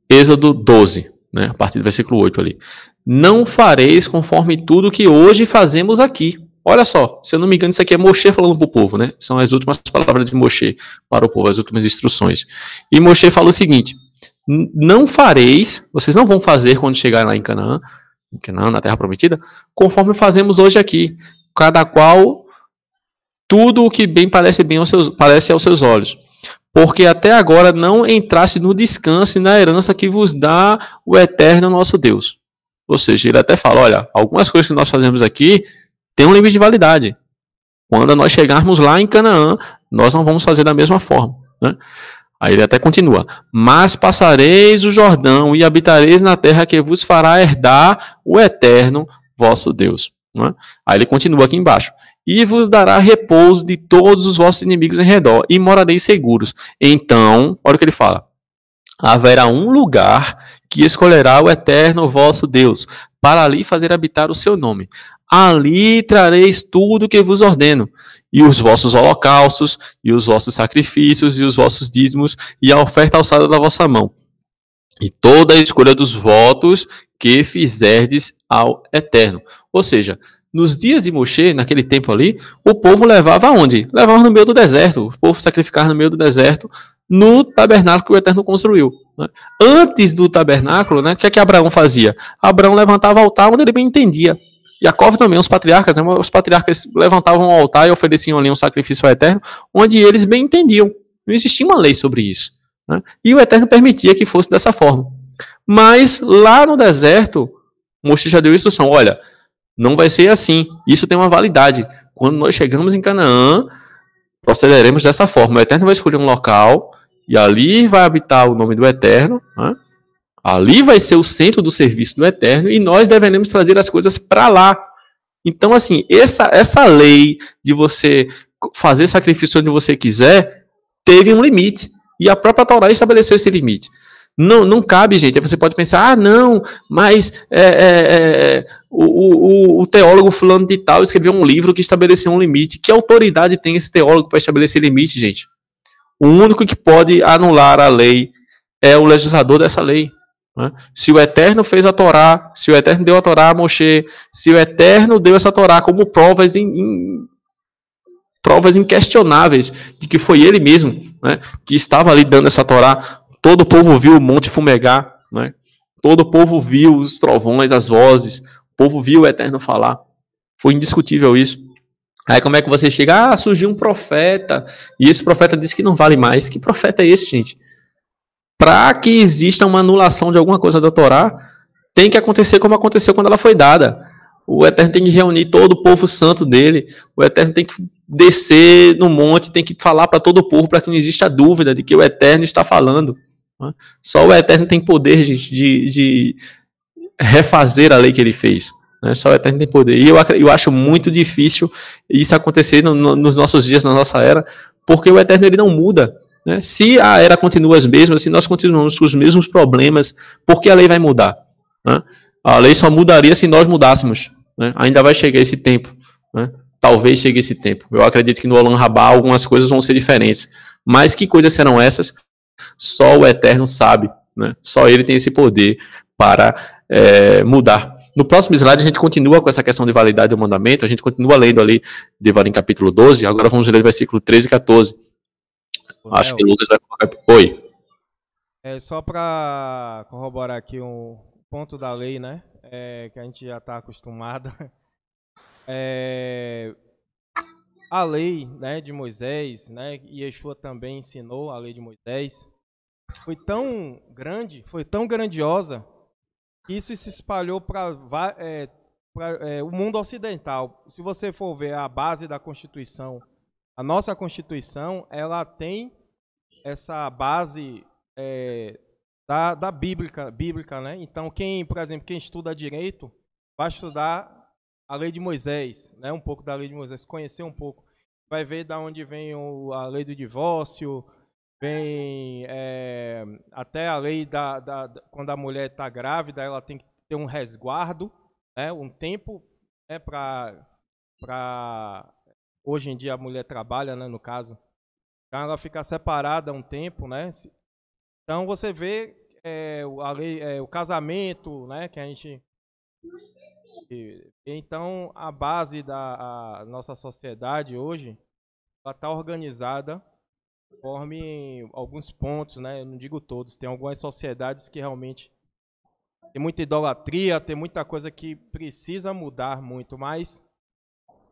Êxodo 12, né, a partir do versículo 8 ali. Não fareis conforme tudo que hoje fazemos aqui. Olha só, se eu não me engano, isso aqui é Moshe falando para o povo, né? São as últimas palavras de Moshe para o povo, as últimas instruções. E Moshe fala o seguinte, não fareis, vocês não vão fazer quando chegarem lá em Canaã, na Terra Prometida, conforme fazemos hoje aqui, cada qual tudo o que bem parece aos seus olhos. Porque até agora não entrasse no descanso e na herança que vos dá o Eterno nosso Deus. Ou seja, ele até fala, olha, algumas coisas que nós fazemos aqui tem um limite de validade. Quando nós chegarmos lá em Canaã, nós não vamos fazer da mesma forma. Né? Aí ele até continua. Mas passareis o Jordão e habitareis na terra que vos fará herdar o Eterno vosso Deus. Né? Aí ele continua aqui embaixo. E vos dará repouso de todos os vossos inimigos em redor, e morareis seguros. Então, olha o que ele fala. Haverá um lugar que escolherá o Eterno vosso Deus, para ali fazer habitar o seu nome. Ali trareis tudo que vos ordeno, e os vossos holocaustos, e os vossos sacrifícios, e os vossos dízimos, e a oferta alçada da vossa mão, e toda a escolha dos votos que fizerdes ao Eterno. Ou seja, nos dias de Moshe, naquele tempo ali, o povo levava aonde? Levava no meio do deserto, o povo sacrificava no meio do deserto, no tabernáculo que o Eterno construiu. Né? Antes do tabernáculo, né, o que é que Abraão fazia? Abraão levantava o altar onde ele bem entendia. Jacó também, os patriarcas levantavam o altar e ofereciam ali um sacrifício ao Eterno, onde eles bem entendiam. Não existia uma lei sobre isso. Né? E o Eterno permitia que fosse dessa forma. Mas lá no deserto, Moshe já deu instrução, olha, não vai ser assim, isso tem uma validade. Quando nós chegamos em Canaã, procederemos dessa forma. O Eterno vai escolher um local, e ali vai habitar o nome do Eterno, né? Ali vai ser o centro do serviço do Eterno e nós deveremos trazer as coisas para lá. Então, assim, essa lei de você fazer sacrifício onde você quiser teve um limite. E a própria Torá estabeleceu esse limite. Não cabe, gente. Aí você pode pensar, não, mas o teólogo fulano de tal escreveu um livro que estabeleceu um limite. Que autoridade tem esse teólogo para estabelecer limite, gente? O único que pode anular a lei é o legislador dessa lei. Né? Se o Eterno fez a Torá, se o Eterno deu a Torá a Moshe, se o Eterno deu essa Torá como provas provas inquestionáveis de que foi ele mesmo, né, que estava ali dando essa Torá, todo o povo viu o monte fumegar, né? Todo o povo viu os trovões, as vozes, o povo viu o Eterno falar. Foi indiscutível isso. Aí como é que você chega? Surgiu um profeta, e esse profeta disse que não vale mais. Que profeta é esse, gente? Para que exista uma anulação de alguma coisa da Torá, tem que acontecer como aconteceu quando ela foi dada. O Eterno tem que reunir todo o povo santo dele, o Eterno tem que descer no monte, tem que falar para todo o povo, para que não exista dúvida de que o Eterno está falando. Só o Eterno tem poder, gente, de refazer a lei que ele fez. Só o Eterno tem poder. E eu acho muito difícil isso acontecer nos nossos dias, na nossa era, porque o Eterno ele não muda. Né? Se a era continua as mesmas, se nós continuamos com os mesmos problemas, por que a lei vai mudar? Né? A lei só mudaria se nós mudássemos. Né? Ainda vai chegar esse tempo. Né? Talvez chegue esse tempo. Eu acredito que no Olam Rabá algumas coisas vão ser diferentes. Mas que coisas serão essas? Só o Eterno sabe. Né? Só ele tem esse poder para mudar. No próximo slide a gente continua com essa questão de validade do mandamento. A gente continua lendo ali Devarim capítulo 12. Agora vamos ler o versículo 13 e 14. Acho que o Lucas vai colocar. Oi. Só para corroborar aqui um ponto da lei, né? Que a gente já está acostumado. A lei, né, de Moisés, né? E Yeshua também ensinou a lei de Moisés. Foi tão grande, foi tão grandiosa, que isso se espalhou para o mundo ocidental. Se você for ver a base da Constituição, a nossa Constituição, ela tem essa base da bíblica, né? Então, por exemplo, quem estuda direito, vai estudar a lei de Moisés, né? Um pouco da lei de Moisés, conhecer um pouco. Vai ver de onde vem a lei do divórcio, vem até a lei quando a mulher está grávida, ela tem que ter um resguardo, né? Um tempo, né, para hoje em dia a mulher trabalha, né, no caso. Então ela fica separada um tempo, né? Então você vê a lei, o casamento, né, que a gente. Então a base da nossa sociedade hoje, ela está organizada conforme alguns pontos, né? Eu não digo todos. Tem algumas sociedades que realmente tem muita idolatria, tem muita coisa que precisa mudar muito, mas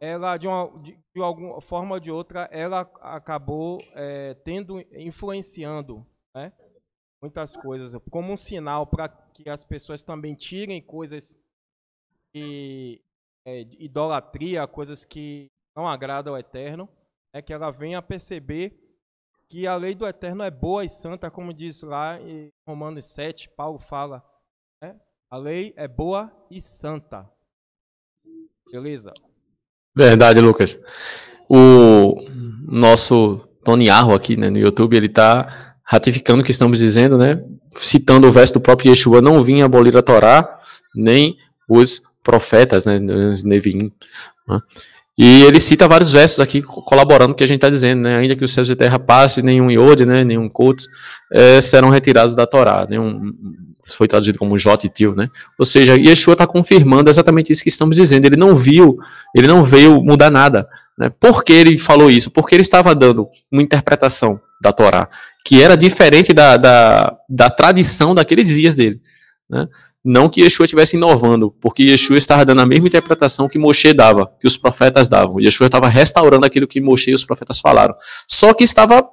ela de alguma forma ou de outra ela acabou influenciando, né, muitas coisas como um sinal para que as pessoas também tirem coisas de idolatria, coisas que não agradam ao Eterno, que ela venha a perceber que a lei do Eterno é boa e santa, como diz lá em Romanos 7, Paulo fala, né? A lei é boa e santa. Beleza? Verdade, Lucas. O nosso Tony Arro aqui, né, no YouTube, ele está ratificando o que estamos dizendo, né, citando o verso do próprio Yeshua: não vinha abolir a Torá, nem os profetas, né, os Neviim. Né? E ele cita vários versos aqui colaborando com o que a gente está dizendo, né? Ainda que os céus e a terra passem, nenhum iode, né? Nenhum Kutz, serão retirados da Torá. Foi traduzido como Jot e Til, né? Ou seja, Yeshua está confirmando exatamente isso que estamos dizendo. Ele não veio mudar nada. Né? Por que ele falou isso? Porque ele estava dando uma interpretação da Torá que era diferente da tradição daqueles dias dele. Né? Não que Yeshua estivesse inovando, porque Yeshua estava dando a mesma interpretação que Moshe dava, que os profetas davam. Yeshua estava restaurando aquilo que Moshe e os profetas falaram. Só que estava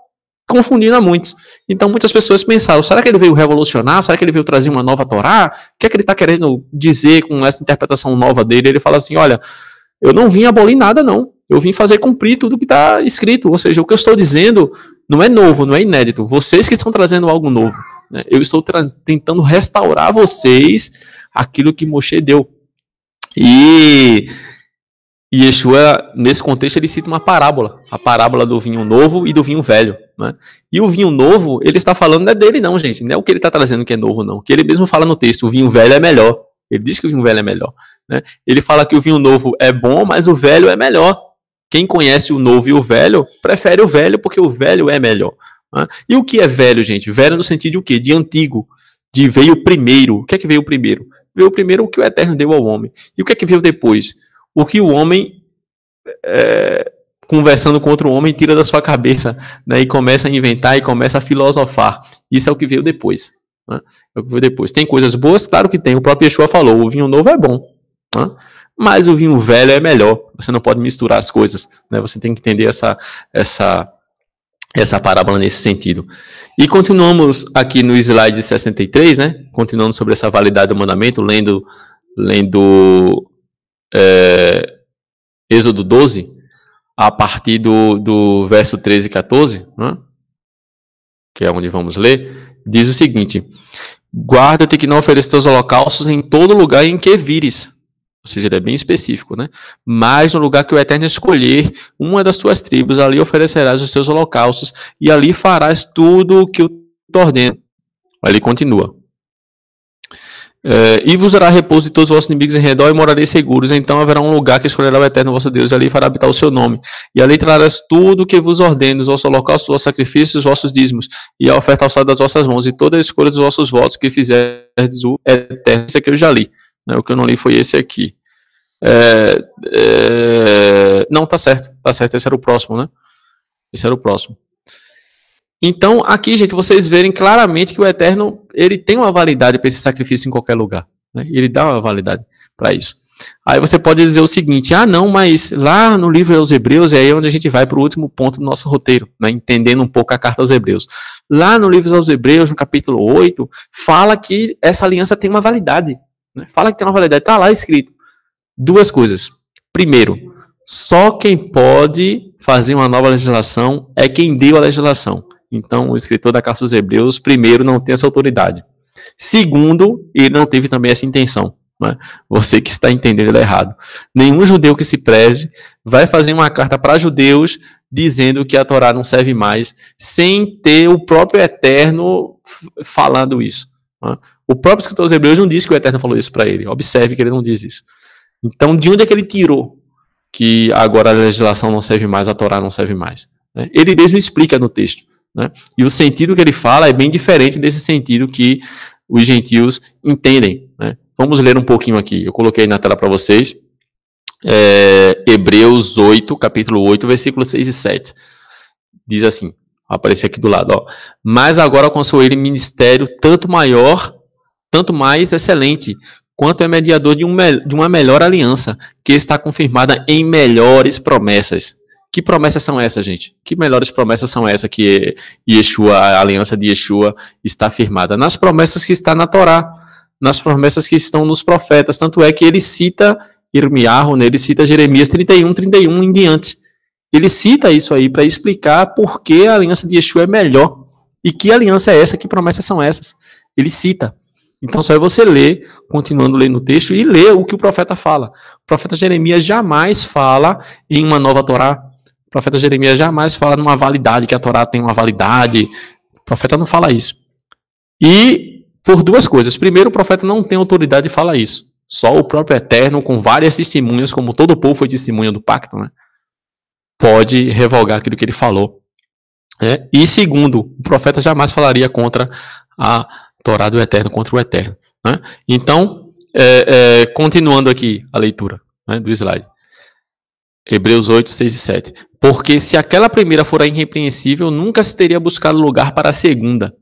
confundindo a muitos. Então muitas pessoas pensaram: será que ele veio revolucionar? Será que ele veio trazer uma nova Torá? O que é que ele está querendo dizer com essa interpretação nova dele? Ele fala assim: olha, eu não vim abolir nada, não. Eu vim fazer cumprir tudo que está escrito. Ou seja, o que eu estou dizendo não é novo, não é inédito. Vocês que estão trazendo algo novo. Né? Eu estou tentando restaurar vocês aquilo que Moshe deu. E E Yeshua, nesse contexto, ele cita uma parábola. A parábola do vinho novo e do vinho velho. Né? E o vinho novo, ele está falando, não é dele não, gente. Não é o que ele está trazendo que é novo, não. Que ele mesmo fala no texto, o vinho velho é melhor. Ele diz que o vinho velho é melhor. Né? Ele fala que o vinho novo é bom, mas o velho é melhor. Quem conhece o novo e o velho, prefere o velho porque o velho é melhor. Né? E o que é velho, gente? Velho no sentido de o quê? De antigo. De veio primeiro. O que é que veio primeiro? Veio primeiro o que o Eterno deu ao homem. E o que é que veio depois? O que o homem, conversando com outro homem, tira da sua cabeça, né, e começa a inventar e começa a filosofar. Isso é o que veio depois. Né? É o que veio depois. Tem coisas boas? Claro que tem. O próprio Yeshua falou, o vinho novo é bom. Né? Mas o vinho velho é melhor. Você não pode misturar as coisas. Né? Você tem que entender essa parábola nesse sentido. E continuamos aqui no slide 63, né? Continuando sobre essa validade do mandamento, lendo Êxodo 12, a partir do verso 13 e 14, né? Que é onde vamos ler, diz o seguinte: guarda-te que não ofereças teus holocaustos em todo lugar em que vires. Ou seja, ele é bem específico, né? Mas no lugar que o Eterno escolher, uma das tuas tribos, ali oferecerás os teus holocaustos, e ali farás tudo o que eu te ordeno. Aí ele continua. E vos dará repouso de todos os vossos inimigos em redor, e morareis seguros. Então haverá um lugar que escolherá o Eterno vosso Deus, e ali fará habitar o seu nome. E ali trarás tudo o que vos ordeno, os vossos holocaustos, os vossos sacrifícios, os vossos dízimos, e a oferta alçada das vossas mãos, e toda a escolha dos vossos votos que fizerdes o Eterno. Esse aqui eu já li. O que eu não li foi esse aqui. Não, tá certo. Esse era o próximo, né? Esse era o próximo. Então, aqui, gente, vocês verem claramente que o Eterno, ele tem uma validade para esse sacrifício em qualquer lugar. Né? Ele dá uma validade para isso. Aí você pode dizer o seguinte: não, mas lá no livro aos Hebreus, é aí onde a gente vai para o último ponto do nosso roteiro, né? Entendendo um pouco a carta aos Hebreus. Lá no livro aos Hebreus, no capítulo 8, fala que essa aliança tem uma validade. Né? Fala que tem uma validade, está lá escrito. Duas coisas. Primeiro, só quem pode fazer uma nova legislação é quem deu a legislação. Então, o escritor da carta aos Hebreus, primeiro, não tem essa autoridade. Segundo, ele não teve também essa intenção. Né? Você que está entendendo ele errado. Nenhum judeu que se preze vai fazer uma carta para judeus dizendo que a Torá não serve mais, sem ter o próprio Eterno falando isso. Né? O próprio escritor aos Hebreus não diz que o Eterno falou isso para ele. Observe que ele não diz isso. Então, de onde é que ele tirou que agora a legislação não serve mais, a Torá não serve mais? Né? Ele mesmo explica no texto. Né? E o sentido que ele fala é bem diferente desse sentido que os gentios entendem. Né? Vamos ler um pouquinho aqui. Eu coloquei na tela para vocês. Hebreus 8, capítulo 8, versículos 6 e 7. Diz assim, vai aparecer aqui do lado. Ó. Mas agora alcançou ele ministério tanto mais excelente, quanto é mediador de uma melhor aliança, que está confirmada em melhores promessas. Que promessas são essas, gente? Que melhores promessas são essas que Yeshua, a aliança de Yeshua está firmada? Nas promessas que está na Torá, nas promessas que estão nos profetas. Tanto é que ele cita Irmiyahu, né? Ele cita Jeremias 31 em diante. Ele cita isso aí para explicar por que a aliança de Yeshua é melhor. E que aliança é essa? Que promessas são essas? Ele cita. Então só é você ler, continuando lendo o texto, e ler o que o profeta fala. O profeta Jeremias jamais fala em uma nova Torá. O profeta Jeremias jamais fala numa validade, que a Torá tem uma validade. O profeta não fala isso. E por duas coisas. Primeiro, o profeta não tem autoridade de falar isso. Só o próprio Eterno, com várias testemunhas, como todo o povo foi testemunha do pacto, né, pode revogar aquilo que ele falou. E segundo, o profeta jamais falaria contra a Torá do Eterno, contra o Eterno. Né? Então, continuando aqui a leitura, né, do slide. Hebreus 8, 6 e 7. Porque se aquela primeira fora irrepreensível, nunca se teria buscado lugar para a segunda.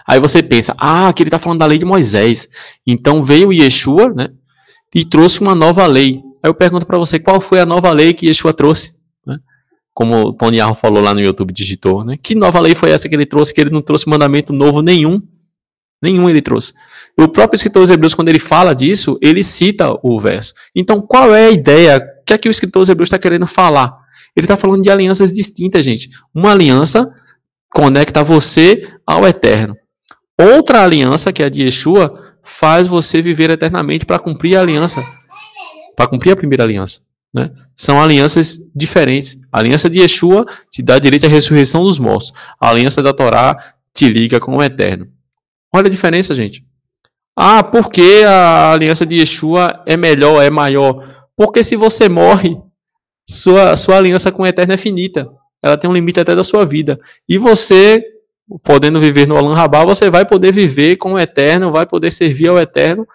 Aí você pensa, aqui ele está falando da lei de Moisés. Então veio Yeshua, né, e trouxe uma nova lei. Aí eu pergunto para você, qual foi a nova lei que Yeshua trouxe? Né? Como o Tony Arro falou lá no YouTube, digitou. Né? Que nova lei foi essa que ele trouxe? Que ele não trouxe mandamento novo nenhum. Nenhum ele trouxe. O próprio escritor dos Hebreus, quando ele fala disso, ele cita o verso. Então, qual é a ideia? O que é que o escritor dos Hebreus está querendo falar? Ele está falando de alianças distintas, gente. Uma aliança conecta você ao Eterno. Outra aliança, que é a de Yeshua, faz você viver eternamente para cumprir a aliança. Para cumprir a primeira aliança. né? São alianças diferentes. A aliança de Yeshua te dá direito à ressurreição dos mortos. A aliança da Torá te liga com o eterno. Olha a diferença, gente. Ah, por que a aliança de Yeshua é melhor, é maior? Porque se você morre, sua aliança com o eterno é finita. Ela tem um limite até da sua vida. E você, podendo viver no Olam Rabá, você vai poder viver com o eterno, vai poder servir ao eterno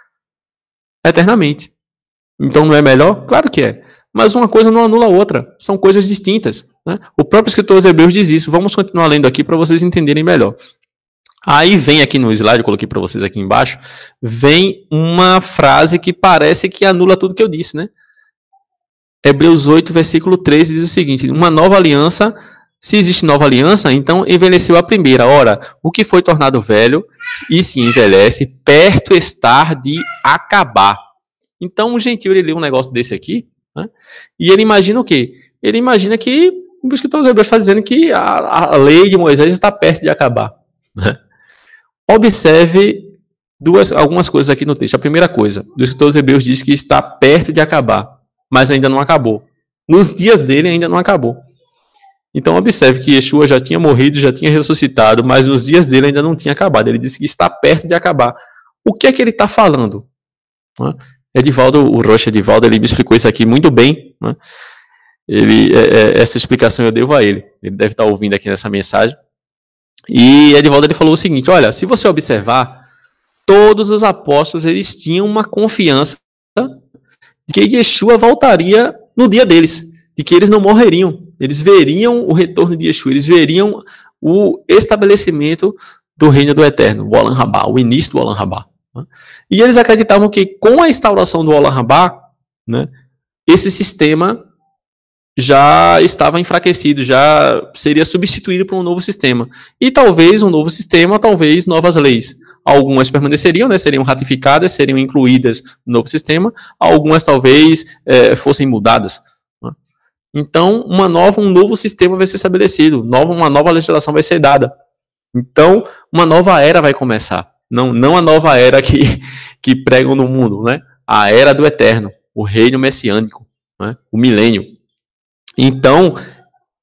eternamente. Então não é melhor? Claro que é. Mas uma coisa não anula a outra. São coisas distintas, né? O próprio escritor aos Hebreus diz isso. Vamos continuar lendo aqui para vocês entenderem melhor. Aí vem aqui no slide, eu coloquei para vocês aqui embaixo, vem uma frase que parece que anula tudo que eu disse, né? Hebreus 8, versículo 13 diz o seguinte: uma nova aliança, se existe nova aliança, então envelheceu a primeira. Ora, o que foi tornado velho e se envelhece, perto está de acabar. Então o gentil ele lê um negócio desse aqui, né? E ele imagina o quê? Ele imagina que o escritor dos Hebreus está dizendo que a lei de Moisés está perto de acabar, né? Observe algumas coisas aqui no texto. A primeira coisa, o escritor dos Hebreus diz que está perto de acabar, mas ainda não acabou. Nos dias dele ainda não acabou. Então observe que Yeshua já tinha morrido, já tinha ressuscitado, mas nos dias dele ainda não tinha acabado. Ele disse que está perto de acabar. O que é que ele está falando? O Rocha Edivaldo, ele me explicou isso aqui muito bem, né? Essa explicação eu devo a ele. Ele deve estar ouvindo aqui nessa mensagem. E Edivaldo ele falou o seguinte: olha, se você observar, todos os apóstolos eles tinham uma confiança de que Yeshua voltaria no dia deles, de que eles não morreriam. Eles veriam o retorno de Yeshua, eles veriam o estabelecimento do reino do eterno, o Olam Rabá, o início do Olam Rabá, né? E eles acreditavam que com a instauração do Olam Rabá, né, esse sistema já estava enfraquecido, já seria substituído por um novo sistema. E talvez um novo sistema, talvez novas leis. Algumas permaneceriam, né, seriam ratificadas, seriam incluídas no novo sistema. Algumas talvez fossem mudadas, né? Então, um novo sistema vai ser estabelecido. Uma nova legislação vai ser dada. Então, uma nova era vai começar. Não a nova era que pregam no mundo, né? A era do eterno, o reino messiânico, né? O milênio. Então,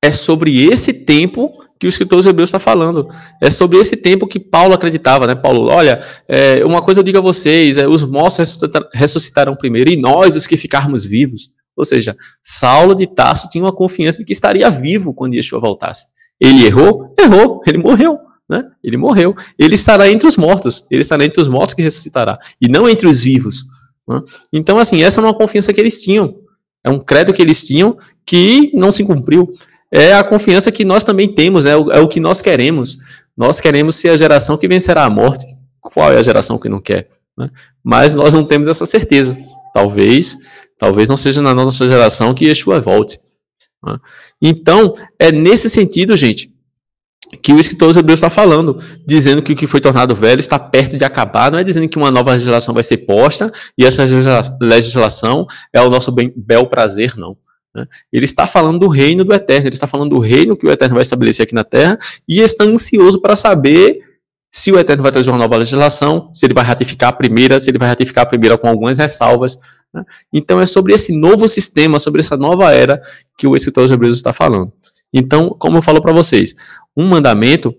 é sobre esse tempo que o escritor dos Hebreus está falando. É sobre esse tempo que Paulo acreditava, né? Paulo, olha, uma coisa eu digo a vocês, os mortos ressuscitarão primeiro, e nós, os que ficarmos vivos. Ou seja, Saulo de Tarso tinha uma confiança de que estaria vivo quando Yeshua voltasse. Ele errou? Errou. Ele morreu, né? Ele morreu. Ele estará entre os mortos. Ele estará entre os mortos que ressuscitará, e não entre os vivos, né? Então, assim, essa é uma confiança que eles tinham. É um credo que eles tinham que não se cumpriu. É a confiança que nós também temos, é o que nós queremos. Nós queremos ser a geração que vencerá a morte. Qual é a geração que não quer, né? Mas nós não temos essa certeza. Talvez não seja na nossa geração que Yeshua volte, né? Então, é nesse sentido, gente, que o escritor dos Hebreus está falando, dizendo que o que foi tornado velho está perto de acabar. Não é dizendo que uma nova legislação vai ser posta e essa legislação é o nosso bel prazer, não, né? Ele está falando do reino do eterno, ele está falando do reino que o eterno vai estabelecer aqui na terra, e está ansioso para saber se o eterno vai trazer uma nova legislação, se ele vai ratificar a primeira com algumas ressalvas, né? Então é sobre esse novo sistema, sobre essa nova era que o escritor dos Hebreus está falando. Então, como eu falo para vocês, um mandamento,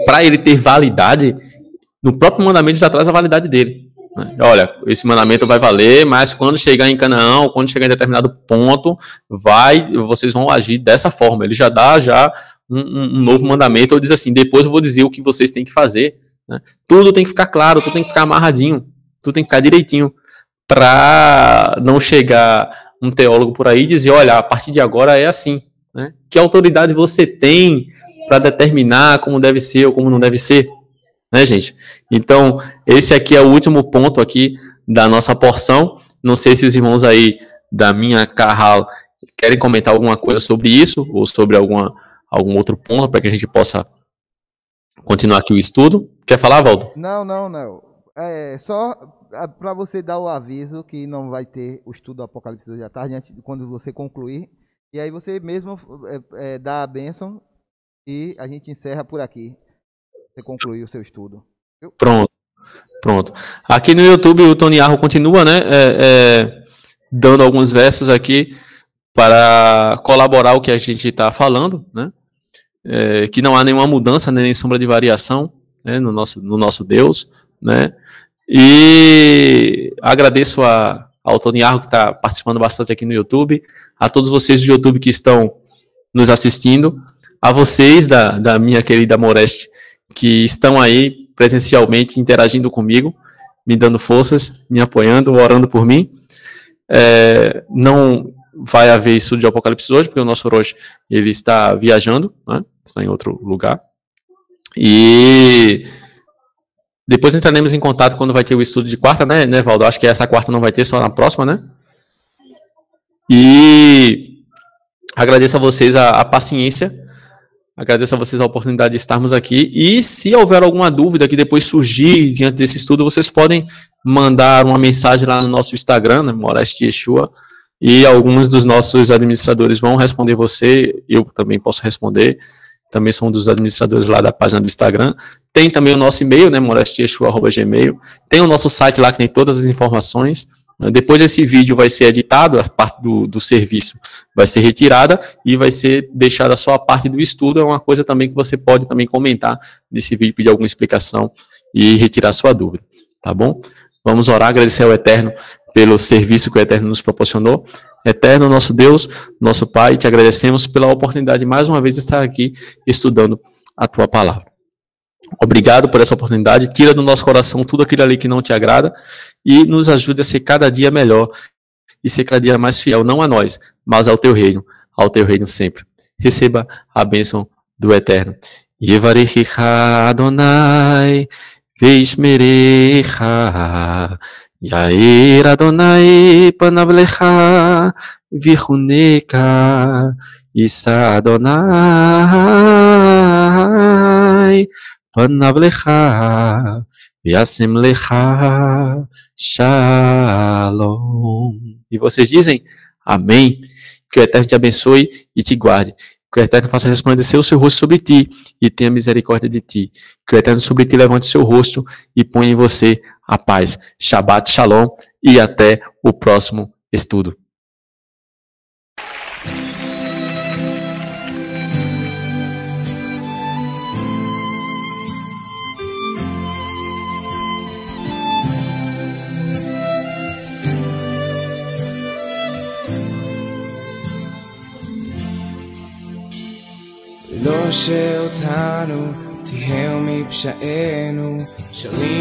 para ele ter validade, no próprio mandamento já traz a validade dele, né? Olha, esse mandamento vai valer, mas quando chegar em Canaã, quando chegar em determinado ponto, vocês vão agir dessa forma. Ele já dá um novo mandamento, ou diz assim, depois eu vou dizer o que vocês têm que fazer, né? Tudo tem que ficar claro, tudo tem que ficar amarradinho, tudo tem que ficar direitinho, para não chegar um teólogo por aí e dizer, olha, a partir de agora é assim, né? Que autoridade você tem para determinar como deve ser ou como não deve ser, né, gente? Então, esse aqui é o último ponto aqui da nossa porção. Não sei se os irmãos aí da minha carral querem comentar alguma coisa sobre isso ou sobre algum outro ponto para que a gente possa continuar aqui o estudo. Quer falar, Valdo? Não. É só para você dar o aviso que não vai ter o estudo do Apocalipse hoje à tarde, quando você concluir. E aí você mesmo dá a bênção e a gente encerra por aqui. Você concluiu o seu estudo. Viu? Pronto. Aqui no YouTube o Tony Arro continua, né? dando alguns versos aqui para colaborar o que a gente está falando, né? Que não há nenhuma mudança, nem sombra de variação, né, no nosso Deus, né? E agradeço ao Tony Arro, que está participando bastante aqui no YouTube, a todos vocês do YouTube que estão nos assistindo, a vocês da minha querida Moreste, que estão aí presencialmente interagindo comigo, me dando forças, me apoiando, orando por mim. Não vai haver estudo de Apocalipse hoje, porque o nosso Orochi, ele está viajando, né? Está em outro lugar. E depois entraremos em contato quando vai ter o estudo de quarta, né, Valdo? Acho que essa quarta não vai ter, só na próxima, né? E agradeço a vocês a paciência, agradeço a vocês a oportunidade de estarmos aqui. E se houver alguma dúvida que depois surgir diante desse estudo, vocês podem mandar uma mensagem lá no nosso Instagram, né, Moreste Yeshua, e alguns dos nossos administradores vão responder você, eu também posso responder, também sou um dos administradores lá da página do Instagram. Tem também o nosso e-mail, né, moresteyeshua@gmail. Tem o nosso site lá que tem todas as informações. Depois esse vídeo vai ser editado, a parte do serviço vai ser retirada e vai ser deixada só a parte do estudo. É uma coisa também que você pode também comentar nesse vídeo, pedir alguma explicação e retirar sua dúvida, tá bom? Vamos orar, agradecer ao Eterno pelo serviço que o Eterno nos proporcionou. Eterno, nosso Deus, nosso Pai, te agradecemos pela oportunidade de mais uma vez estar aqui estudando a Tua Palavra. Obrigado por essa oportunidade, tira do nosso coração tudo aquilo ali que não te agrada e nos ajude a ser cada dia melhor e ser cada dia mais fiel, não a nós, mas ao Teu reino sempre. Receba a bênção do Eterno. Yevarechecha Adonai, veishmerecha, Yair Adonai panav lecha, vichuneka, Isa Adonai panav lecha, viasem lecha, shalom. E vocês dizem amém. Que o Eterno te abençoe e te guarde. Que o Eterno faça resplandecer o seu rosto sobre ti e tenha misericórdia de ti. Que o Eterno sobre ti levante seu rosto e ponha em você a paz. Shabbat Shalom e até o próximo estudo. לא שאותנו תהיו מפשענו שרים